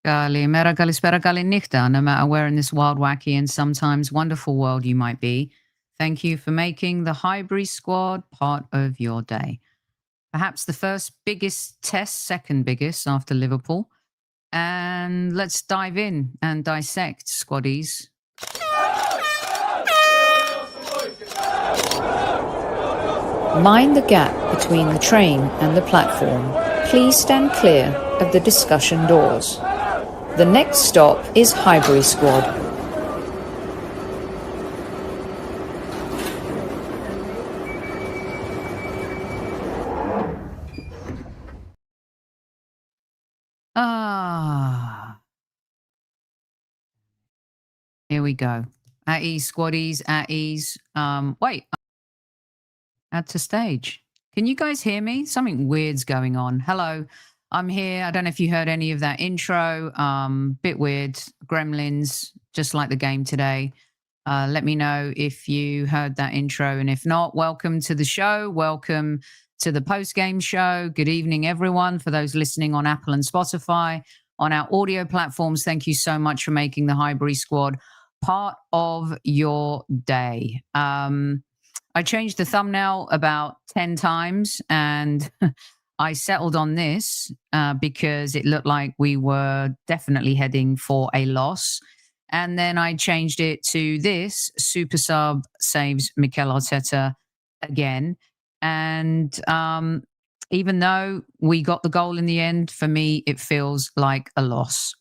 Kalimera, kalispera, kalinichta, no matter where in this wild, wacky, and sometimes wonderful world you might be. Thank you for making the Highbury Squad part of your day. Perhaps the first biggest test, second biggest after Liverpool. And let's dive in and dissect, squaddies. Mind the gap between the train and the platform. Please stand clear of the discussion doors. The next stop is Highbury Squad. Here we go. At ease, squaddies, at ease. Wait. Add to stage. Can you guys hear me? Something weird's going on. Hello, I'm here. I don't know if you heard any of that intro. Bit weird. Gremlins, just like the game today. Let me know if you heard that intro. And if not, welcome to the show. Welcome to the post-game show. Good evening, everyone. For those listening on Apple and Spotify, on our audio platforms, thank you so much for making the Highbury Squad part of your day. I changed the thumbnail about 10 times and I settled on this because it looked like we were definitely heading for a loss. And then I changed it to this: super sub saves Mikel Arteta again. And even though we got the goal in the end, for me, it feels like a loss.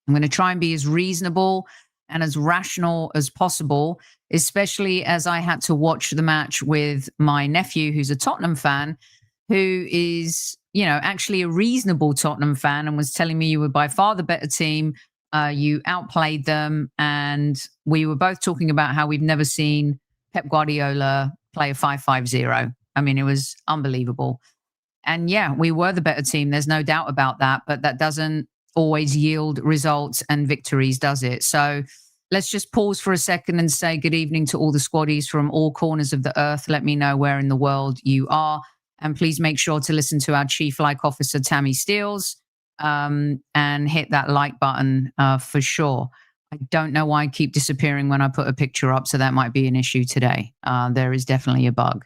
I'm going to try and be as reasonable and as rational as possible, especially as I had to watch the match with my nephew, who's a Tottenham fan, who is, actually a reasonable Tottenham fan, and was telling me you were by far the better team. You outplayed them. And we were both talking about how we've never seen Pep Guardiola play a 5-5-0. I mean, it was unbelievable. And yeah, we were the better team. There's no doubt about that. But that doesn't always yield results and victories, does it? So let's just pause for a second and say good evening to all the squaddies from all corners of the earth. Let me know where in the world you are. And please make sure to listen to our Chief Like Officer, Tammy Steels, and hit that like button for sure. I don't know why I keep disappearing when I put a picture up, so that might be an issue today. There is definitely a bug.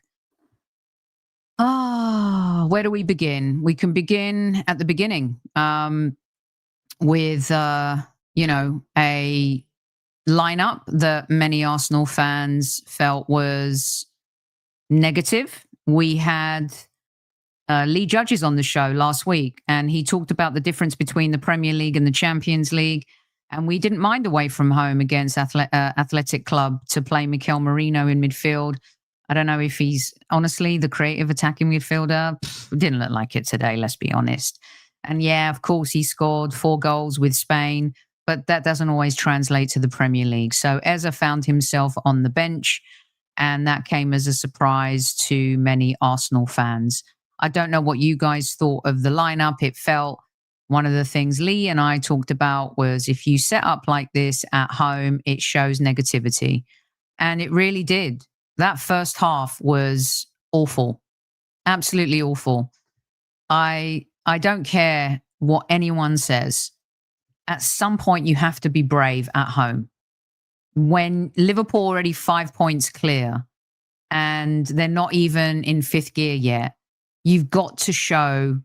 Where do we begin? We can begin at the beginning. With, a lineup that many Arsenal fans felt was negative. We had Lee Judges on the show last week, and he talked about the difference between the Premier League and the Champions League. And we didn't mind away from home against Athletic Club to play Mikel Merino in midfield. I don't know if he's, honestly, the creative attacking midfielder. Didn't look like it today, let's be honest. And yeah, of course, he scored 4 goals with Spain, but that doesn't always translate to the Premier League. So Eze found himself on the bench, and that came as a surprise to many Arsenal fans. I don't know what you guys thought of the lineup. It felt, one of the things Lee and I talked about was, if you set up like this at home, it shows negativity. And it really did. That first half was awful. Absolutely awful. I don't care what anyone says. At some point, you have to be brave at home. When Liverpool already 5 points clear and they're not even in 5th gear yet, you've got to show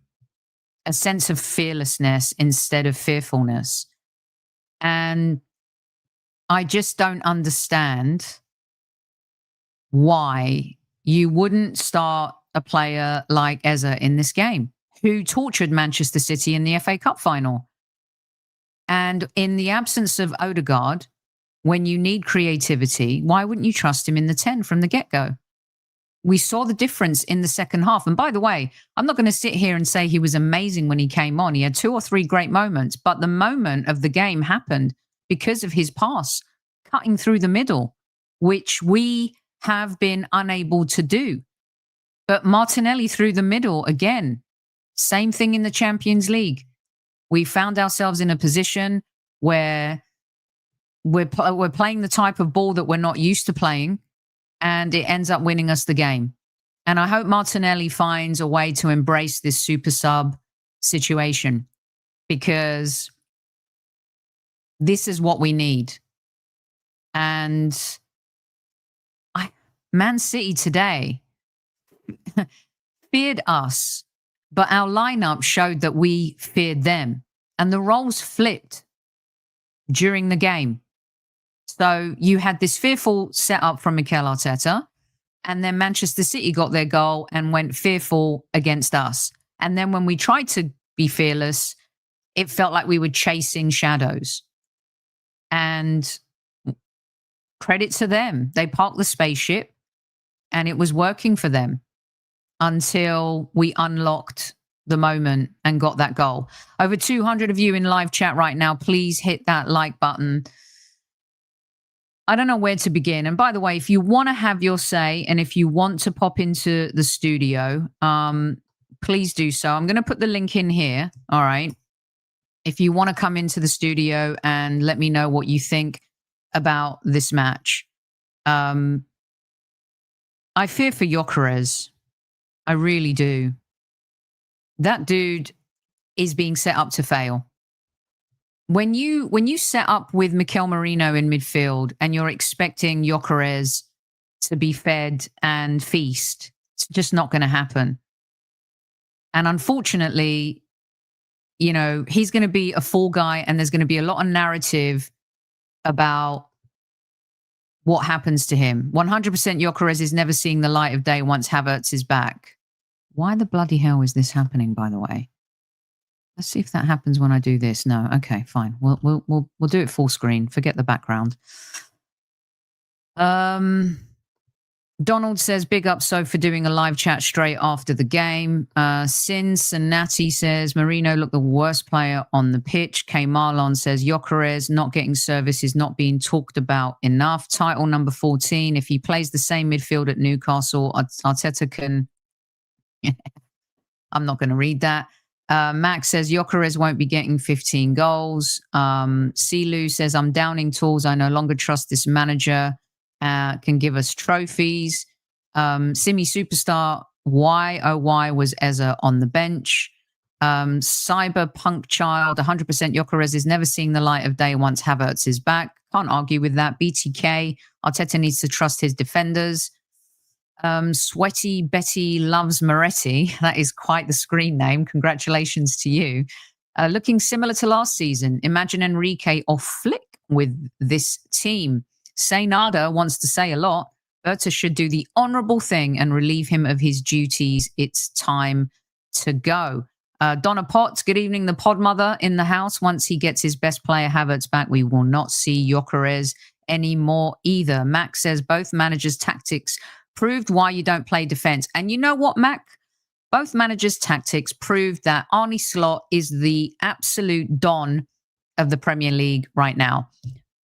a sense of fearlessness instead of fearfulness. And I just don't understand why you wouldn't start a player like Eze in this game, who tortured Manchester City in the FA Cup final. And in the absence of Odegaard, when you need creativity, why wouldn't you trust him in the 10 from the get-go? We saw the difference in the second half. And by the way, I'm not going to sit here and say he was amazing when he came on. He had 2 or 3 great moments, but the moment of the game happened because of his pass cutting through the middle, which we have been unable to do. But Martinelli through the middle again. Same thing in the Champions League. We found ourselves in a position where we're playing the type of ball that we're not used to playing, and it ends up winning us the game. And I hope Martinelli finds a way to embrace this super sub situation, because This is what we need. And Man City today feared us, but our lineup showed that we feared them. And the roles flipped during the game. So you had this fearful setup from Mikel Arteta, and then Manchester City got their goal and went fearful against us. And then when we tried to be fearless, it felt like we were chasing shadows. And credit to them. They parked the spaceship and it was working for them until we unlocked the moment and got that goal. Over 200 of you in live chat right now. Please hit that like button. I don't know where to begin. And by the way, if you want to have your say and if you want to pop into the studio, please do so. I'm going to put the link in here. All right. If you want to come into the studio and let me know what you think about this match. I fear for Gyökeres. I really do. That dude is being set up to fail. When you set up with Mikel Merino in midfield and you're expecting Gyökeres to be fed and feast, it's just not going to happen. And unfortunately, you know, he's going to be a fall guy and there's going to be a lot of narrative about what happens to him. 100% Gyökeres is never seeing the light of day once Havertz is back. Why the bloody hell is this happening, by the way? Let's see if that happens when I do this. No, okay, fine. We'll do it full screen. Forget the background. Donald says, big up So for doing a live chat straight after the game. Sin Sanati says, Marino looked the worst player on the pitch. K. Marlon says, Gyökeres not getting service is not being talked about enough. Title number 14. If he plays the same midfield at Newcastle, Arteta can... I'm not going to read that. Max says, Gyökeres won't be getting 15 goals. Silu says, I'm downing tools. I no longer trust this manager. Can give us trophies. Simi Superstar, why, oh why was Eze on the bench? Cyberpunk Child, 100% Gyökeres is never seeing the light of day once Havertz is back. Can't argue with that. BTK, Arteta needs to trust his defenders. Sweaty Betty loves Moretti. That is quite the screen name. Congratulations to you. Looking similar to last season. Imagine Enrique off flick with this team. Say nada wants to say a lot. Berta should do the honourable thing and relieve him of his duties. It's time to go. Donna Potts, good evening. The pod mother in the house. Once he gets his best player Havertz back, we will not see Gyökeres anymore either. Max says both managers' tactics proved why you don't play defence. And you know what, Mac? Both managers' tactics proved that Arne Slot is the absolute don of the Premier League right now.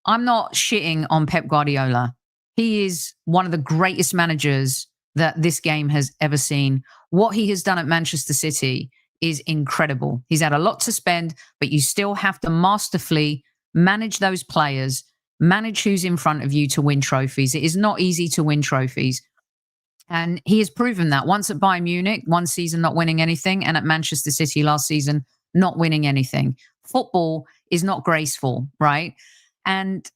I'm not shitting on Pep Guardiola. He is one of the greatest managers that this game has ever seen. What he has done at Manchester City is incredible. He's had a lot to spend, but you still have to masterfully manage those players, manage who's in front of you to win trophies. It is not easy to win trophies. And he has proven that once at Bayern Munich, one season not winning anything, and at Manchester City last season, not winning anything. Football is not graceful, right? And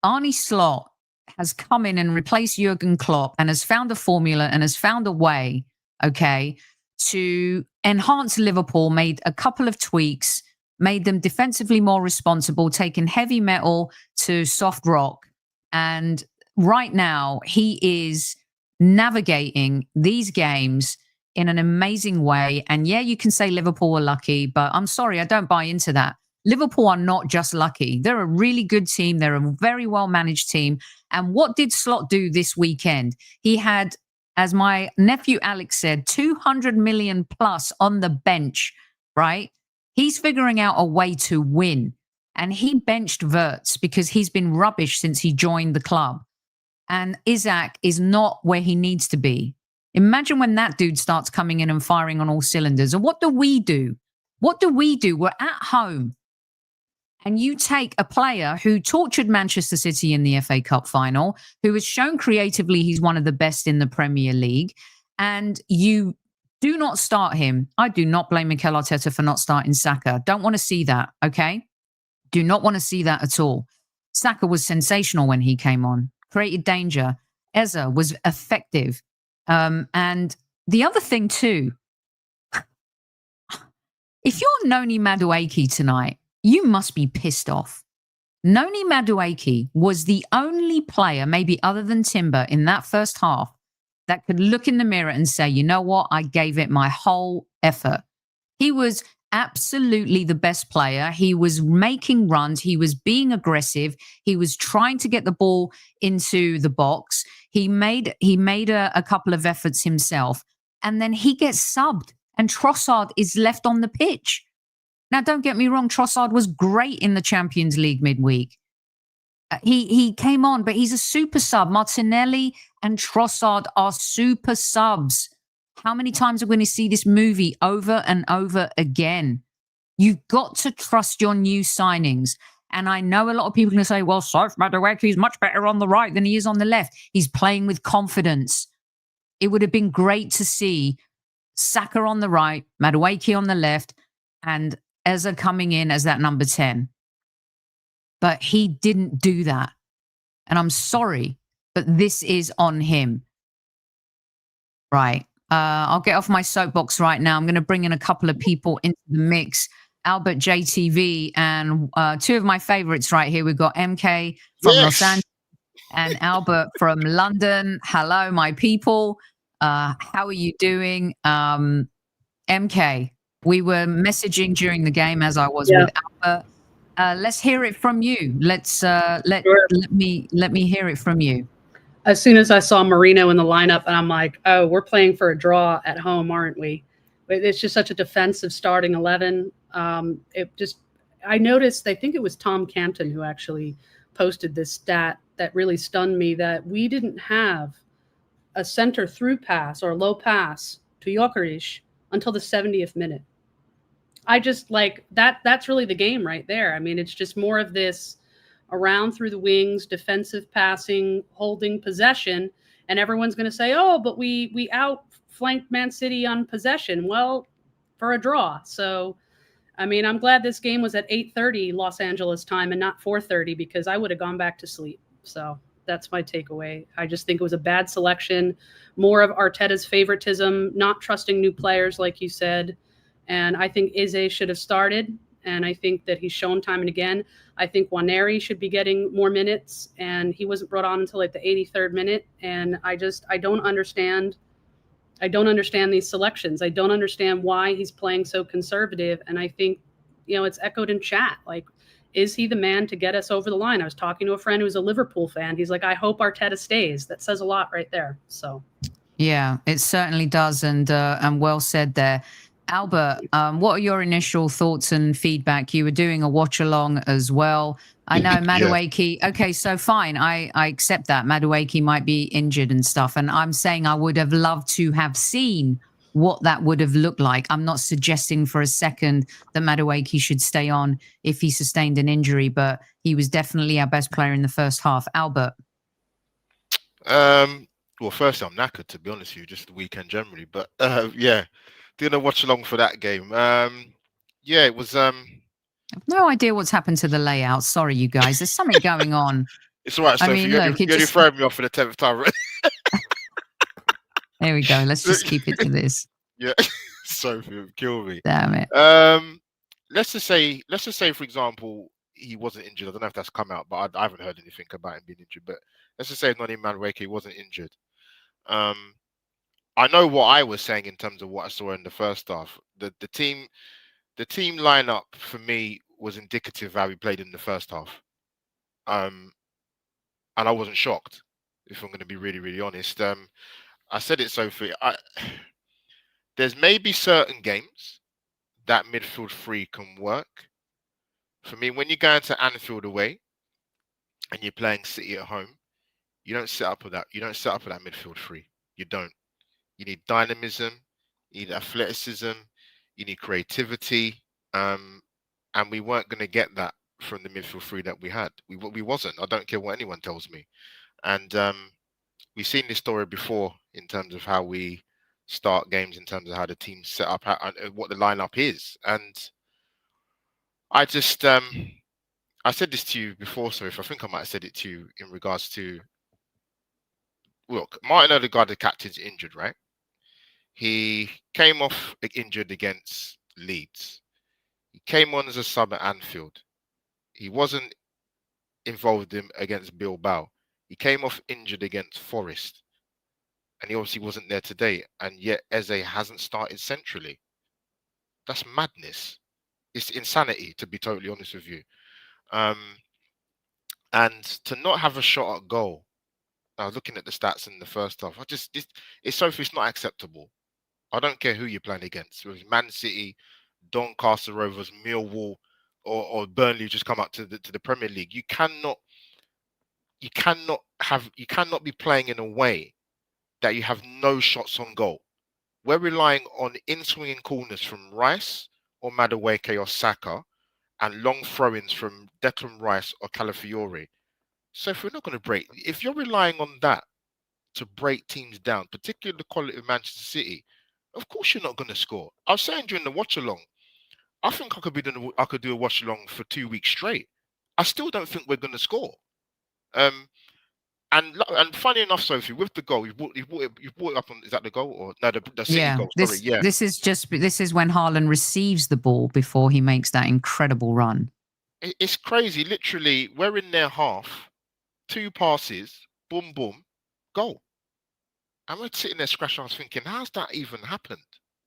Arne Slot has come in and replaced Jurgen Klopp and has found a formula and has found a way, okay, to enhance Liverpool, made a couple of tweaks, made them defensively more responsible, taken heavy metal to soft rock. And right now, he is navigating these games in an amazing way. And yeah, you can say Liverpool were lucky, but I'm sorry, I don't buy into that. Liverpool are not just lucky. They're a really good team. They're a very well-managed team. And what did Slot do this weekend? He had, as my nephew Alex said, 200 million plus on the bench, right? He's figuring out a way to win. And he benched Wirtz because he's been rubbish since he joined the club. And Isak is not where he needs to be. Imagine when that dude starts coming in and firing on all cylinders. And what do we do? What do we do? We're at home. And you take a player who tortured Manchester City in the FA Cup final, who has shown creatively he's one of the best in the Premier League, and you do not start him. I do not blame Mikel Arteta for not starting Saka. Don't want to see that, okay? Do not want to see that at all. Saka was sensational when he came on, created danger. Eze was effective. And the other thing too, if you're Noni Madueke tonight, you must be pissed off. Noni Madueke was the only player, maybe other than Timber, in that first half that could look in the mirror and say, you know what, I gave it my whole effort. He was absolutely the best player. He was making runs. He was being aggressive. He was trying to get the ball into the box. He made a couple of efforts himself, and then he gets subbed, and Trossard is left on the pitch. Now, don't get me wrong, Trossard was great in the Champions League midweek. He came on, but he's a super sub. Martinelli and Trossard are super subs. How many times are we going to see this movie over and over again? You've got to trust your new signings. And I know a lot of people are going to say, well, Sif Madueke is much better on the right than he is on the left. He's playing with confidence. It would have been great to see Saka on the right, Madueke on the left, and Eze coming in as that number 10. But he didn't do that. And I'm sorry, but this is on him. Right. I'll get off my soapbox right now. I'm going to bring in a couple of people into the mix. Albert JTV and two of my favorites right here. We've got MK from Los Angeles and Albert from London. Hello, my people. How are you doing? MK, we were messaging during the game as I was with Albert. Let's hear it from you. Let me hear it from you. As soon as I saw Marino in the lineup, and I'm like, oh, we're playing for a draw at home, aren't we? It's just such a defensive starting 11. I noticed, I think it was Tom Canton who actually posted this stat that really stunned me, that we didn't have a center through pass or low pass to Gyökeres until the 70th minute. I just like that. That's really the game right there. I mean, it's just more of this around through the wings, defensive passing, holding possession. And everyone's going to say, oh, but we outflanked Man City on possession. Well, for a draw. So, I mean, I'm glad this game was at 8:30 Los Angeles time and not 4:30, because I would have gone back to sleep. So that's my takeaway. I just think it was a bad selection, more of Arteta's favoritism, not trusting new players, like you said. And I think Eze should have started. And I think that he's shown time and again. I think Nwaneri should be getting more minutes, and he wasn't brought on until like the 83rd minute. And I don't understand. I don't understand these selections. I don't understand why he's playing so conservative. And I think, it's echoed in chat. Like, is he the man to get us over the line? I was talking to a friend who's a Liverpool fan. He's like, I hope Arteta stays. That says a lot right there. So, yeah, it certainly does. And well said there. Albert, what are your initial thoughts and feedback? You were doing a watch along as well. I know Madueke. Yeah. Okay, so fine. I accept that Madueke might be injured and stuff. And I'm saying I would have loved to have seen what that would have looked like. I'm not suggesting for a second that Madueke should stay on if he sustained an injury, but he was definitely our best player in the first half. Albert. Well, first, I'm knackered, to be honest with you, just the weekend generally. But yeah. Didn't watch along for that game. Yeah, it was. I've no idea what's happened to the layout. Sorry, you guys. There's something going on. It's all right, Sophie. I mean, look, you're just throwing me off for the 10th time. There we go. Let's just keep it to this. Yeah, Sophie, kill me. Damn it. Let's just say, for example, he wasn't injured. I don't know if that's come out, but I haven't heard anything about him being injured. But let's just say Noni Madueke wasn't injured. I know what I was saying in terms of what I saw in the first half. The team lineup for me was indicative of how we played in the first half. And I wasn't shocked, if I'm going to be really, really honest. I said it, Sophie. There's maybe certain games that midfield three can work. For me, when you go into Anfield away and you're playing City at home, you don't set up with that. You don't set up with that midfield three. You don't. You need dynamism, you need athleticism, you need creativity, and we weren't going to get that from the midfield three that we had. We wasn't. I don't care what anyone tells me. And we've seen this story before in terms of how we start games, in terms of how the team's set up, and what the lineup is. And I just, I said this to you before, so if I think I might have said it to you in regards to, look, Martin Odegaard, the captain's injured, right? He came off injured against Leeds. He came on as a sub at Anfield. He wasn't involved against Bilbao. He came off injured against Forest. And he obviously wasn't there today. And yet Eze hasn't started centrally. That's madness. It's insanity, to be totally honest with you. And to not have a shot at goal. I was looking at the stats in the first half. It's not acceptable. I don't care who you're playing against. Whether it's Man City, Doncaster Rovers, Millwall, or Burnley just come up to the Premier League. You cannot be playing in a way that you have no shots on goal. We're relying on in-swinging corners from Rice or Madueke or Saka, and long throw-ins from Declan Rice or Calafiore. So if you're relying on that to break teams down, particularly the quality of Manchester City, of course you're not going to score. I was saying during the watch-along, I think I could do a watch-along for 2 weeks straight. I still don't think we're going to score. And funny enough, Sophie, with the goal, you brought it up on, is that the goal or no, the City goal? Sorry, This is when Haaland receives the ball before he makes that incredible run. It's crazy. Literally, we're in their half, 2 passes, boom, boom, goal. And we're sitting there scratching our heads thinking, how's that even happened?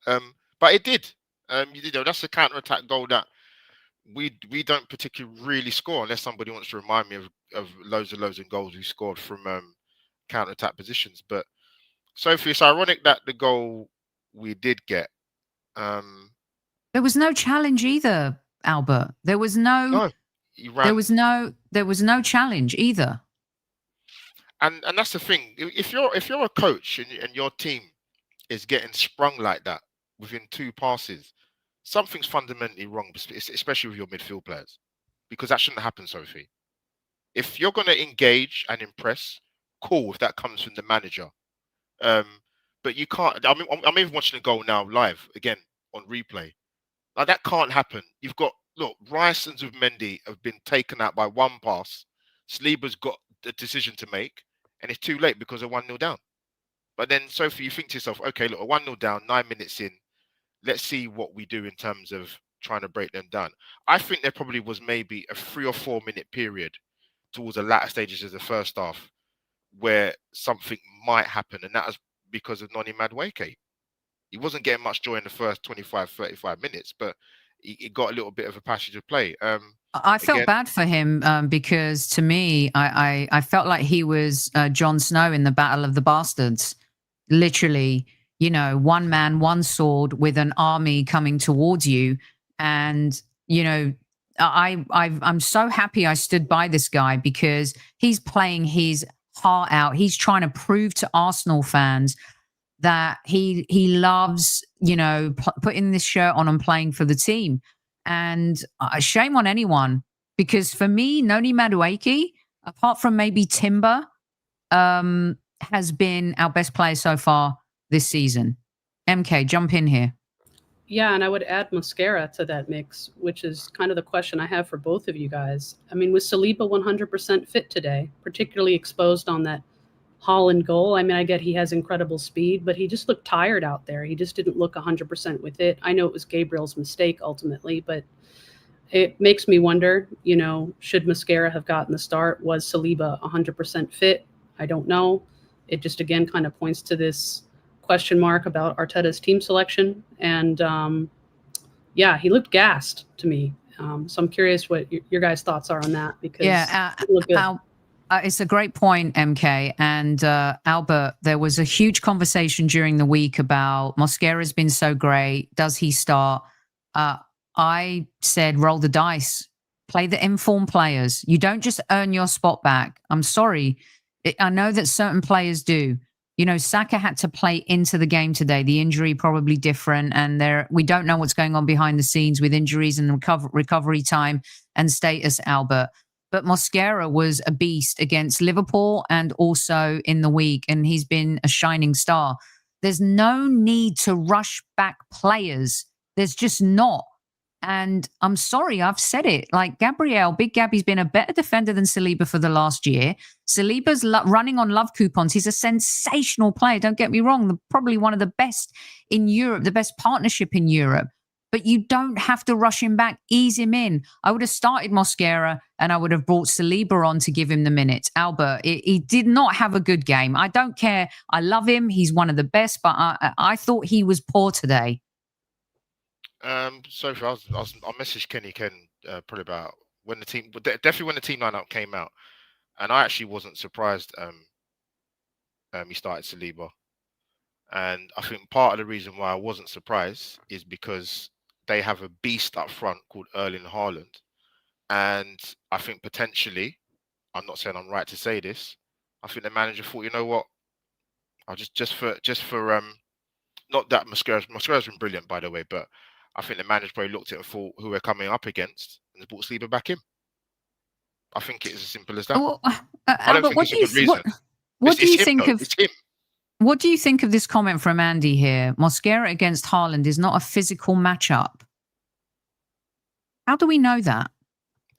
But it did. That's a counter-attack goal that we don't particularly really score unless somebody wants to remind me of loads of goals we scored from counter-attack positions. But Sophie, it's ironic that the goal we did get. There was no challenge either, Albert. There was no challenge either. And that's the thing. If you're a coach and your team is getting sprung like that within 2 passes, something's fundamentally wrong, especially with your midfield players, because that shouldn't happen, Sophie. If you're going to engage and impress, cool, if that comes from the manager. But you can't. I'm even watching the goal now live again on replay. Like, that can't happen. You've got, look, Rice and Zubimendi have been taken out by 1 pass. Saliba's got a decision to make, and it's too late because they're 1-0 down. But then, Sophie, you think to yourself, okay, look, 1-0 down, 9 minutes in. Let's see what we do in terms of trying to break them down. I think there probably was maybe a 3 or 4 minute period towards the latter stages of the first half where something might happen, and that was because of Noni Madueke. He wasn't getting much joy in the first 25, 35 minutes, but he got a little bit of a passage of play. I felt bad for him because, to me, I felt like he was Jon Snow in the Battle of the Bastards. Literally, one man, one sword with an army coming towards you. And, I'm so happy I stood by this guy because he's playing his heart out. He's trying to prove to Arsenal fans that he loves, putting this shirt on and playing for the team. And shame on anyone, because for me, Noni Madueke, apart from maybe Timber, has been our best player so far this season. MK, jump in here. Yeah, and I would add Mosquera to that mix, which is kind of the question I have for both of you guys. I mean, was Saliba 100% fit today, particularly exposed on that Haaland goal? I mean, I get he has incredible speed, but he just looked tired out there. He just didn't look 100% with it. I know it was Gabriel's mistake ultimately, but it makes me wonder, should Mosquera have gotten the start? Was Saliba 100% fit? I don't know. It just, again, kind of points to this question mark about Arteta's team selection. And he looked gassed to me. So I'm curious what your guys' thoughts are on that, because it's a great point, MK. And Albert, there was a huge conversation during the week about Mosquera's been so great. Does he start? I said, roll the dice, play the informed players. You don't just earn your spot back. I'm sorry. I know that certain players do. Saka had to play into the game today. The injury probably different, and we don't know what's going on behind the scenes with injuries and recovery time and status, Albert. But Mosquera was a beast against Liverpool and also in the week, and he's been a shining star. There's no need to rush back players. There's just not. And I'm sorry, I've said it. Like Big Gabby's been a better defender than Saliba for the last year. Saliba's running on love coupons. He's a sensational player. Don't get me wrong. Probably one of the best in Europe, the best partnership in Europe. But you don't have to rush him back. Ease him in. I would have started Mosquera and I would have brought Saliba on to give him the minutes. Albert, he did not have a good game. I don't care. I love him. He's one of the best, but I thought he was poor today. So I messaged Kenny Ken probably about when the team, definitely when the team lineup came out, and I actually wasn't surprised. He started Saliba, and I think part of the reason why I wasn't surprised is because they have a beast up front called Erling Haaland, and I think potentially, I'm not saying I'm right to say this, I think the manager thought, you know what, I'll just for not that Mosquera's been brilliant, by the way, but I think the manager probably looked at it and thought who we're coming up against and brought Saliba back in. I think it's as simple as that. Well, I don't think it's a good reason. What do you think of? It's him. What do you think of this comment from Andy here? Mosquera against Haaland is not a physical matchup. How do we know that?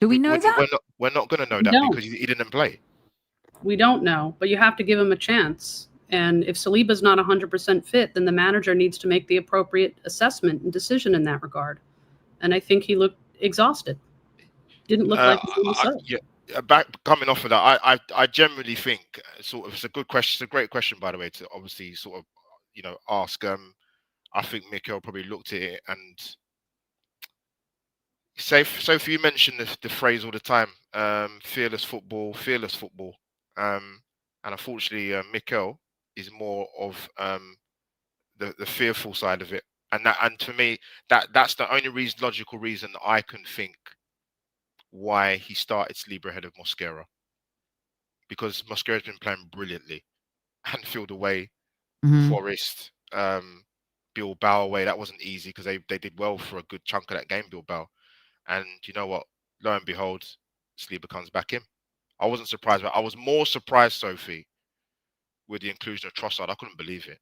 Do we know that? We're not going to know that because he didn't play. We don't know, but you have to give him a chance. And if Saliba's not 100% fit, then the manager needs to make the appropriate assessment and decision in that regard. And I think he looked exhausted. Didn't look like he was himself. Yeah, coming off of that, I generally think sort of it's a good question. It's a great question, by the way, to obviously sort of ask. I think Mikel probably looked at it and Sophie, you mentioned the phrase all the time, fearless football. And unfortunately, Mikel is more of the fearful side of it, and to me that's the only logical reason I can think why he started Saliba ahead of Mosquera, because Mosquera's been playing brilliantly. Anfield away, Forest, Bilbao away, that wasn't easy because they did well for a good chunk of that game, Bilbao, and you know what, lo and behold, Saliba comes back in. I wasn't surprised, but I was more surprised, Sophie, with the inclusion of Trossard. I couldn't believe it.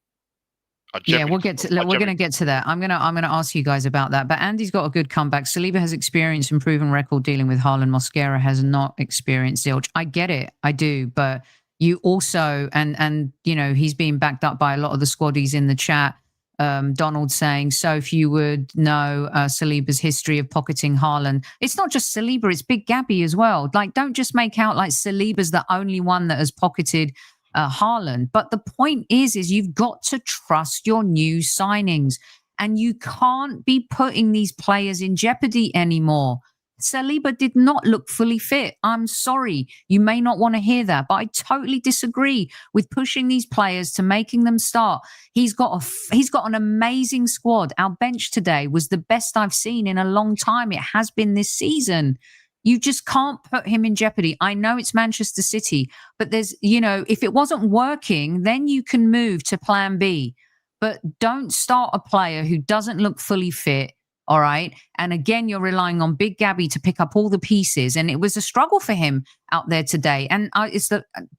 Yeah, we're going to get to that. I'm going to ask you guys about that. But Andy's got a good comeback. Saliba has experience and proven record dealing with Haaland. Mosquera has not experienced zilch. I get it, I do. But you also, and he's being backed up by a lot of the squaddies in the chat. Donald saying, so if you would know Saliba's history of pocketing Haaland, it's not just Saliba, it's Big Gabby as well. Like, don't just make out like Saliba's the only one that has pocketed Haaland. But the point is you've got to trust your new signings, and you can't be putting these players in jeopardy anymore. Saliba did not look fully fit. I'm sorry. You may not want to hear that, but I totally disagree with pushing these players to making them start. He's got an amazing squad. Our bench today was the best I've seen in a long time. It has been this season. You just can't put him in jeopardy. I know it's Manchester City, but there's, if it wasn't working, then you can move to plan B. But don't start a player who doesn't look fully fit. All right. And again, you're relying on Big Gabby to pick up all the pieces. And it was a struggle for him out there today. And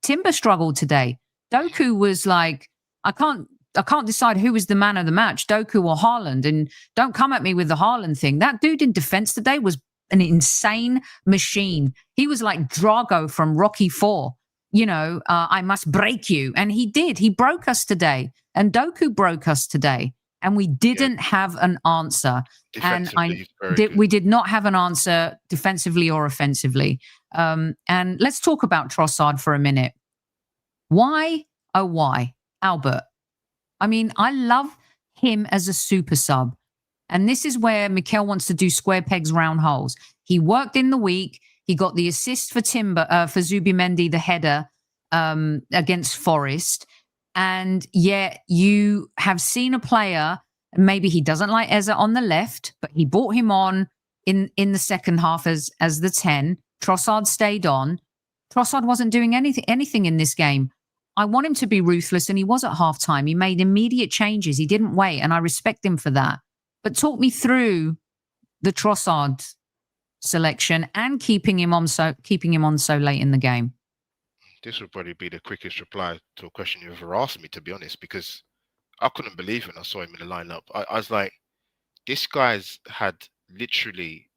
Timber struggled today. Doku was like, I can't decide who was the man of the match, Doku or Haaland. And don't come at me with the Haaland thing. That dude in defense today was an insane machine. He was like Drago from Rocky IV. I must break you. And he did. He broke us today. And Doku broke us today. And we didn't have an answer. And we did not have an answer defensively or offensively. And let's talk about Trossard for a minute. Why, oh why, Albert? I mean, I love him as a super sub. And this is where Mikel wants to do square pegs, round holes. He worked in the week. He got the assist for for Zubimendi, the header against Forest. And yet you have seen a player, maybe he doesn't like Eze on the left, but he brought him on in the second half as the 10. Trossard stayed on. Trossard wasn't doing anything in this game. I want him to be ruthless, and he was at halftime. He made immediate changes. He didn't wait, and I respect him for that. But talk me through the Trossard selection and keeping him on so late in the game. This would probably be the quickest reply to a question you ever asked me, to be honest, because I couldn't believe when I saw him in the lineup. I was like, this guy's had literally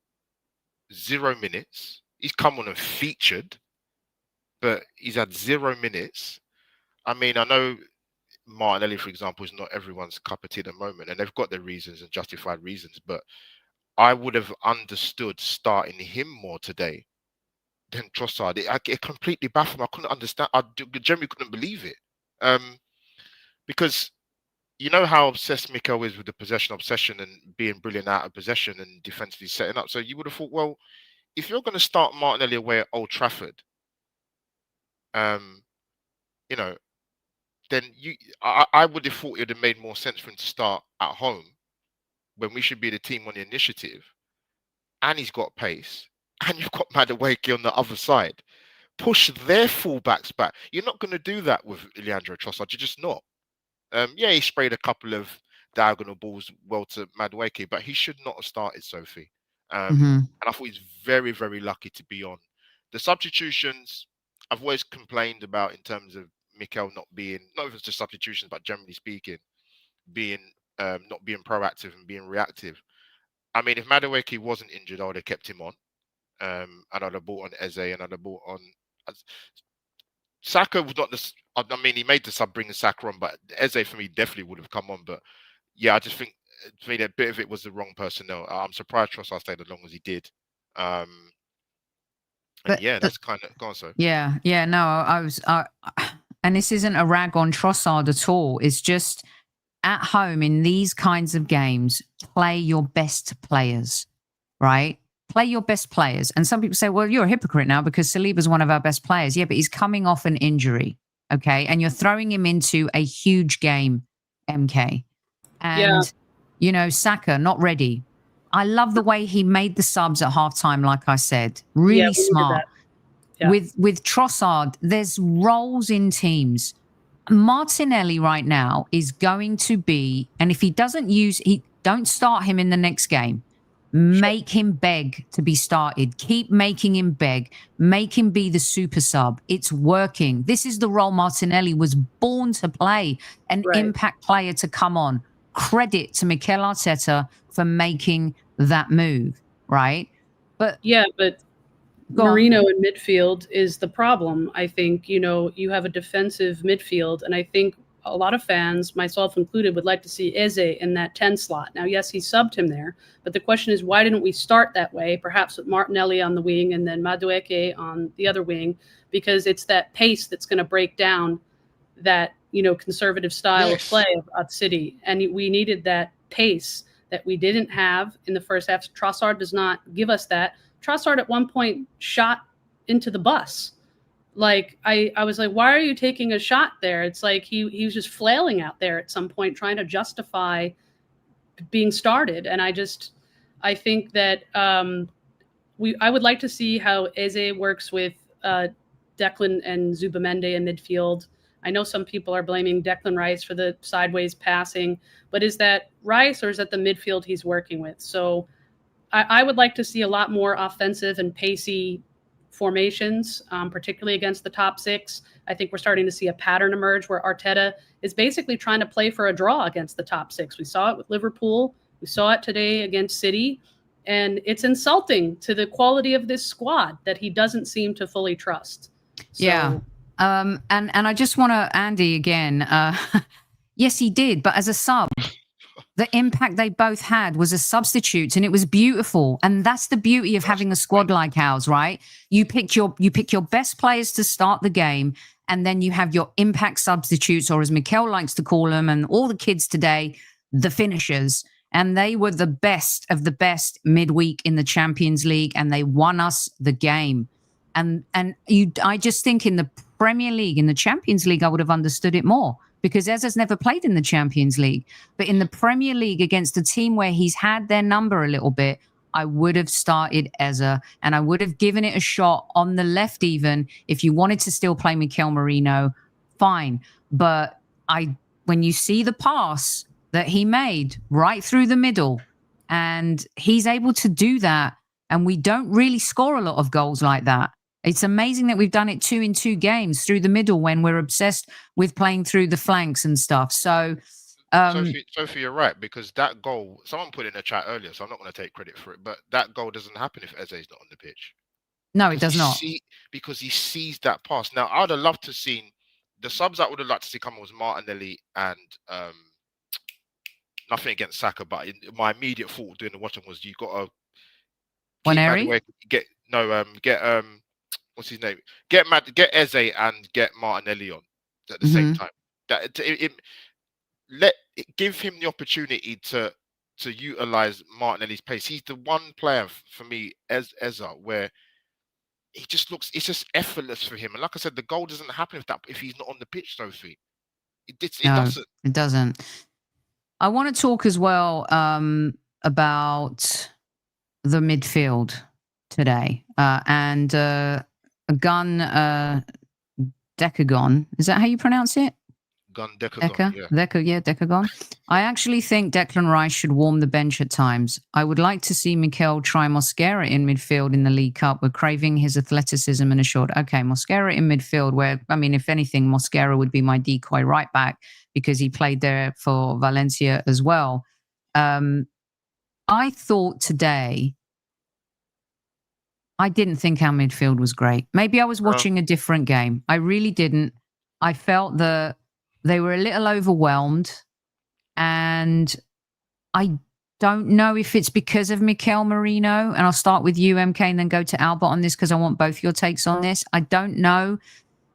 0 minutes. He's come on and featured, but he's had 0 minutes. I mean, I know Martinelli, for example, is not everyone's cup of tea at the moment, and they've got their reasons and justified reasons, but I would have understood starting him more today than Trossard. It completely baffled me. I couldn't understand. I generally couldn't believe it. Because you know how obsessed Mikel is with the possession obsession and being brilliant out of possession and defensively setting up. So you would have thought, well, if you're going to start Martinelli away at Old Trafford, you know, then I would have thought it would have made more sense for him to start at home when we should be the team on the initiative, and he's got pace, and you've got Madueke on the other side. Push their fullbacks back. You're not going to do that with Leandro Trossard. You're just not. Yeah, he sprayed a couple of diagonal balls well to Madueke, but he should not have started, Sophie. And I thought he's very, very lucky to be on. The substitutions, I've always complained about in terms of Mikel not even just substitutions, but generally speaking, not being proactive and being reactive. I mean, if Madueke wasn't injured, I would have kept him on. And I'd have brought on Eze, and I'd have brought on Saka was not this. I mean, he made the sub bringing Saka on, but Eze for me definitely would have come on. But yeah, I just think to me that bit of it was the wrong personnel. I'm surprised Trossard stayed as long as he did. But yeah, that's kind of gone. So yeah, no, I was, and this isn't a rag on Trossard at all. It's just at home in these kinds of games, play your best players, right? Play your best players. And some people say, well, you're a hypocrite now because Saliba's one of our best players. Yeah, but he's coming off an injury, okay? And you're throwing him into a huge game, MK. And, you know, Saka, not ready. I love the way he made the subs at halftime, like I said. Really smart. With Trossard, there's roles in teams. Martinelli right now is going to be, and if he doesn't don't start him in the next game. Make him beg to be started. Keep making him beg. Make him be the super sub. It's working. This is the role Martinelli was born to play, an impact player to come on. Credit to Mikel Arteta for making that move, right? But Marino in midfield is the problem. I think, you know, you have a defensive midfield, and I think a lot of fans, myself included, would like to see Eze in that 10 slot. Now, yes, he subbed him there, but the question is, why didn't we start that way, perhaps with Martinelli on the wing and then Madueke on the other wing, because it's that pace that's going to break down that, you know, conservative style of play of City. And we needed that pace that we didn't have in the first half. Trossard does not give us that. Trossard at one point shot into the bus. Like, I was like, why are you taking a shot there? It's like he was just flailing out there at some point, trying to justify being started. And I think that I would like to see how Eze works with Declan and Zubimende in midfield. I know some people are blaming Declan Rice for the sideways passing, but is that Rice or is that the midfield he's working with? So I would like to see a lot more offensive and pacey formations, particularly against the top six. I think we're starting to see a pattern emerge where Arteta is basically trying to play for a draw against the top six. We saw it with Liverpool. We saw it today against City. And it's insulting to the quality of this squad that he doesn't seem to fully trust. So, yeah. And I just want to, Andy, again, yes, he did. But as a sub, the impact they both had was as substitutes, and it was beautiful. And that's the beauty of having a squad like ours, right? You pick your best players to start the game, and then you have your impact substitutes, or as Mikel likes to call them, and all the kids today, the finishers. And they were the best of the best midweek in the Champions League, and they won us the game. And I just think in the Premier League, in the Champions League, I would have understood it more, because Eze's never played in the Champions League. But in the Premier League, against a team where he's had their number a little bit, I would have started Eze, and I would have given it a shot on the left even. If you wanted to still play Mikel Merino, fine. But when you see the pass that he made right through the middle, and he's able to do that, and we don't really score a lot of goals like that. It's amazing that we've done it 2 in 2 games through the middle when we're obsessed with playing through the flanks and stuff. So Sophie, you're right, because that goal, someone put in a chat earlier, so I'm not going to take credit for it, but that goal doesn't happen if Eze is not on the pitch. No, it does not. Because he sees that pass. Now, I would have loved to have seen the subs I would have liked to see come was Martinelli and nothing against Saka, but my immediate thought doing the watching was you got to keep away, get what's his name? Get Eze and get Martinelli on at the same time. That give him the opportunity to utilize Martinelli's pace. He's the one player for me as Eze where he just looks, it's just effortless for him. And like I said, the goal doesn't happen if he's not on the pitch, Sophie. It doesn't. It doesn't. I want to talk as well about the midfield today and Decagon. Is that how you pronounce it? Decagon. I actually think Declan Rice should warm the bench at times. I would like to see Mikel try Mosquera in midfield in the League Cup. We're craving his athleticism and assured. Okay, Mosquera in midfield, where, I mean, if anything, Mosquera would be my decoy right back because he played there for Valencia as well. I thought today, I didn't think our midfield was great. Maybe I was watching a different game. I really didn't. I felt that they were a little overwhelmed, and I don't know if it's because of Mikel Merino, and I'll start with you, MK, and then go to Albert on this because I want both your takes on this. I don't know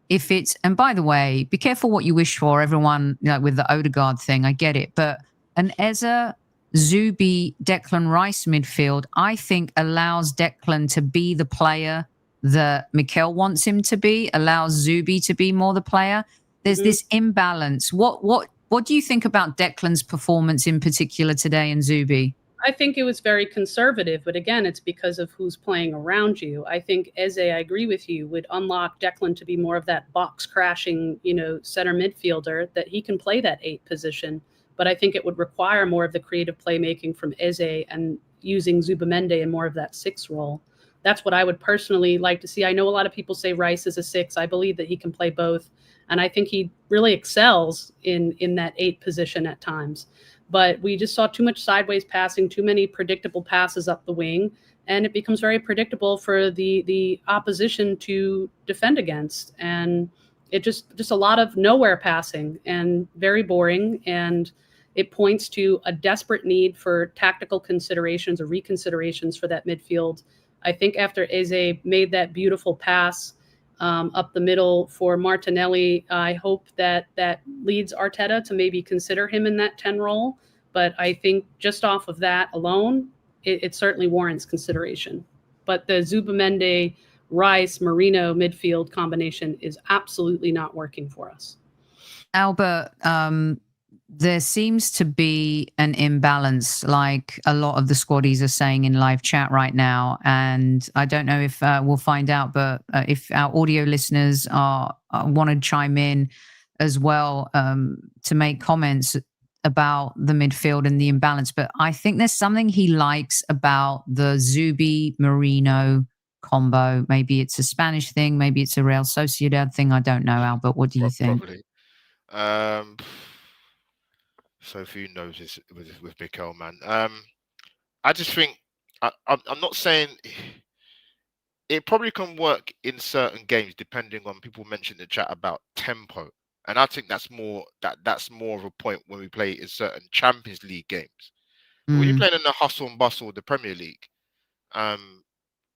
if it's, and by the way, be careful what you wish for, everyone, with the Odegaard thing, I get it, but an Eze, Zubi, Declan Rice midfield, I think allows Declan to be the player that Mikel wants him to be, allows Zubi to be more the player. There's this imbalance. What do you think about Declan's performance in particular today and Zubi? I think it was very conservative, but again, it's because of who's playing around you. I think Eze, I agree with you, would unlock Declan to be more of that box crashing, center midfielder, that he can play that 8 position. But I think it would require more of the creative playmaking from Eze and using Zubimendi in more of that 6 role. That's what I would personally like to see. I know a lot of people say Rice is a 6. I believe that he can play both. And I think he really excels in that 8 position at times. But we just saw too much sideways passing, too many predictable passes up the wing, and it becomes very predictable for the opposition to defend against. And it just a lot of nowhere passing and very boring. And it points to a desperate need for tactical considerations or reconsiderations for that midfield. I think after Eze made that beautiful pass up the middle for Martinelli, I hope that leads Arteta to maybe consider him in that 10 role. But I think just off of that alone, it certainly warrants consideration. But the Zubimendi, Rice, Merino midfield combination is absolutely not working for us. Albert, there seems to be an imbalance, like a lot of the squaddies are saying in live chat right now. And I don't know if we'll find out, but if our audio listeners want to chime in as well to make comments about the midfield and the imbalance. But I think there's something he likes about the Zubi Merino combo. Maybe it's a Spanish thing, maybe it's a Real Sociedad thing. I don't know, Albert. What do you think? Probably. Sophie knows this with Mikel, man. I just think I'm not saying it probably can work in certain games, depending on, people mentioned in the chat about tempo, and I think that's more of a point when we play in certain Champions League games. When you're playing in the hustle and bustle of the Premier League,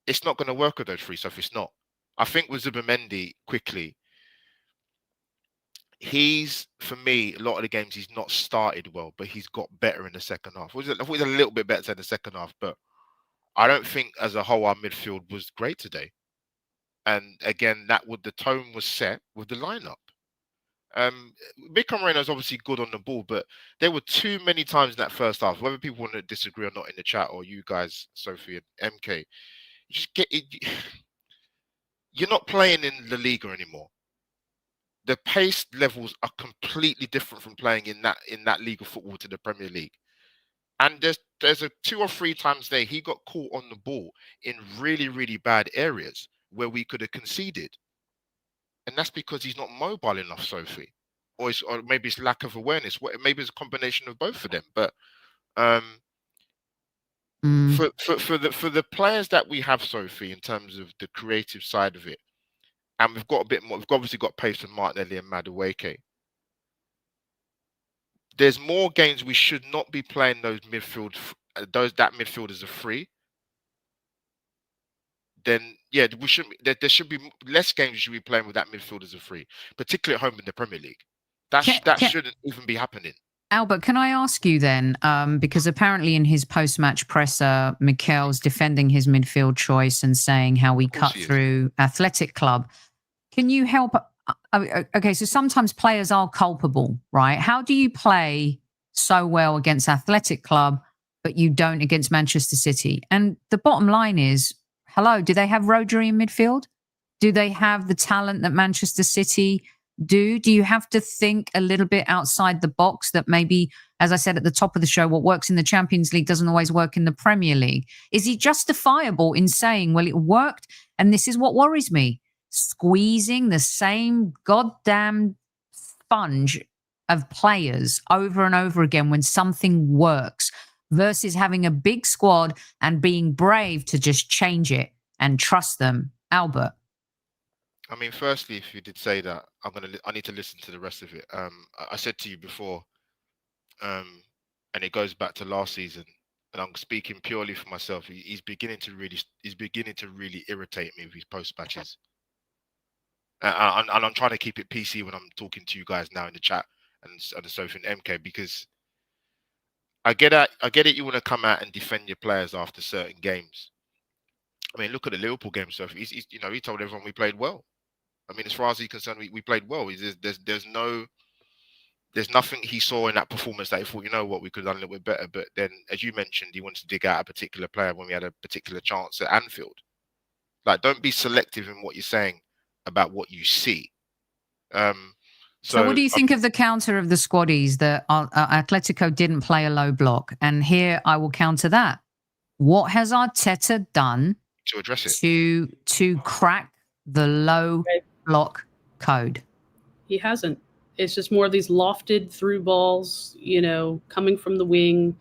it's not going to work with those 3 stuff. It's not. I think with Zubimendi, quickly, for me, a lot of the games he's not started well, but he's got better in the second half. I thought he was a little bit better in the second half, but I don't think as a whole our midfield was great today. And again, the tone was set with the lineup. Mikel Merino is obviously good on the ball, but there were too many times in that first half, whether people want to disagree or not in the chat, or you guys, Sophie and MK, you just get it. You're not playing in La Liga anymore. The pace levels are completely different from playing in that league of football to the Premier League. And there's a 2 or 3 times there he got caught on the ball in really, really bad areas where we could have conceded. And that's because he's not mobile enough, Sophie. or maybe it's lack of awareness. Maybe it's a combination of both of them. But for the players that we have, Sophie, in terms of the creative side of it, and we've got a bit more. We've obviously got pace from Martinelli and Madueke. There's more games we should not be playing that midfield as a free. Then yeah, we should. There should be less games you should be playing with that midfield as a free, particularly at home in the Premier League. That shouldn't even be happening. Albert, can I ask you then, because apparently in his post-match presser, Mikel's defending his midfield choice and saying how we cut through Athletic Club. Can you help? Okay, so sometimes players are culpable, right? How do you play so well against Athletic Club, but you don't against Manchester City? And the bottom line is, hello, do they have Rodri in midfield? Do they have the talent that Manchester City do? Do you have to think a little bit outside the box that maybe, as I said at the top of the show, what works in the Champions League doesn't always work in the Premier League? Is he justifiable in saying, well, it worked and this is what worries me? Squeezing the same goddamn sponge of players over and over again when something works versus having a big squad and being brave to just change it and trust them. Albert? I mean, firstly, if you did say that, I need to listen to the rest of it. I said to you before, and it goes back to last season, and I'm speaking purely for myself. He's beginning to really irritate me with his post matches. And I'm trying to keep it PC when I'm talking to you guys now in the chat and the Sophie and MK, because I get it. You want to come out and defend your players after certain games. I mean, look at the Liverpool game, Sophie. He told everyone we played well. I mean, as far as he's concerned, we played well. There's nothing he saw in that performance that he thought, you know what, we could have done a little bit better. But then, as you mentioned, he wanted to dig out a particular player when we had a particular chance at Anfield. Like, don't be selective in what you're saying about what you see. So what do you think of the counter of the squaddies that Atletico didn't play a low block? And here I will counter that. What has Arteta done to address it? To crack the low block code? He hasn't. It's just more of these lofted through balls, coming from the wing,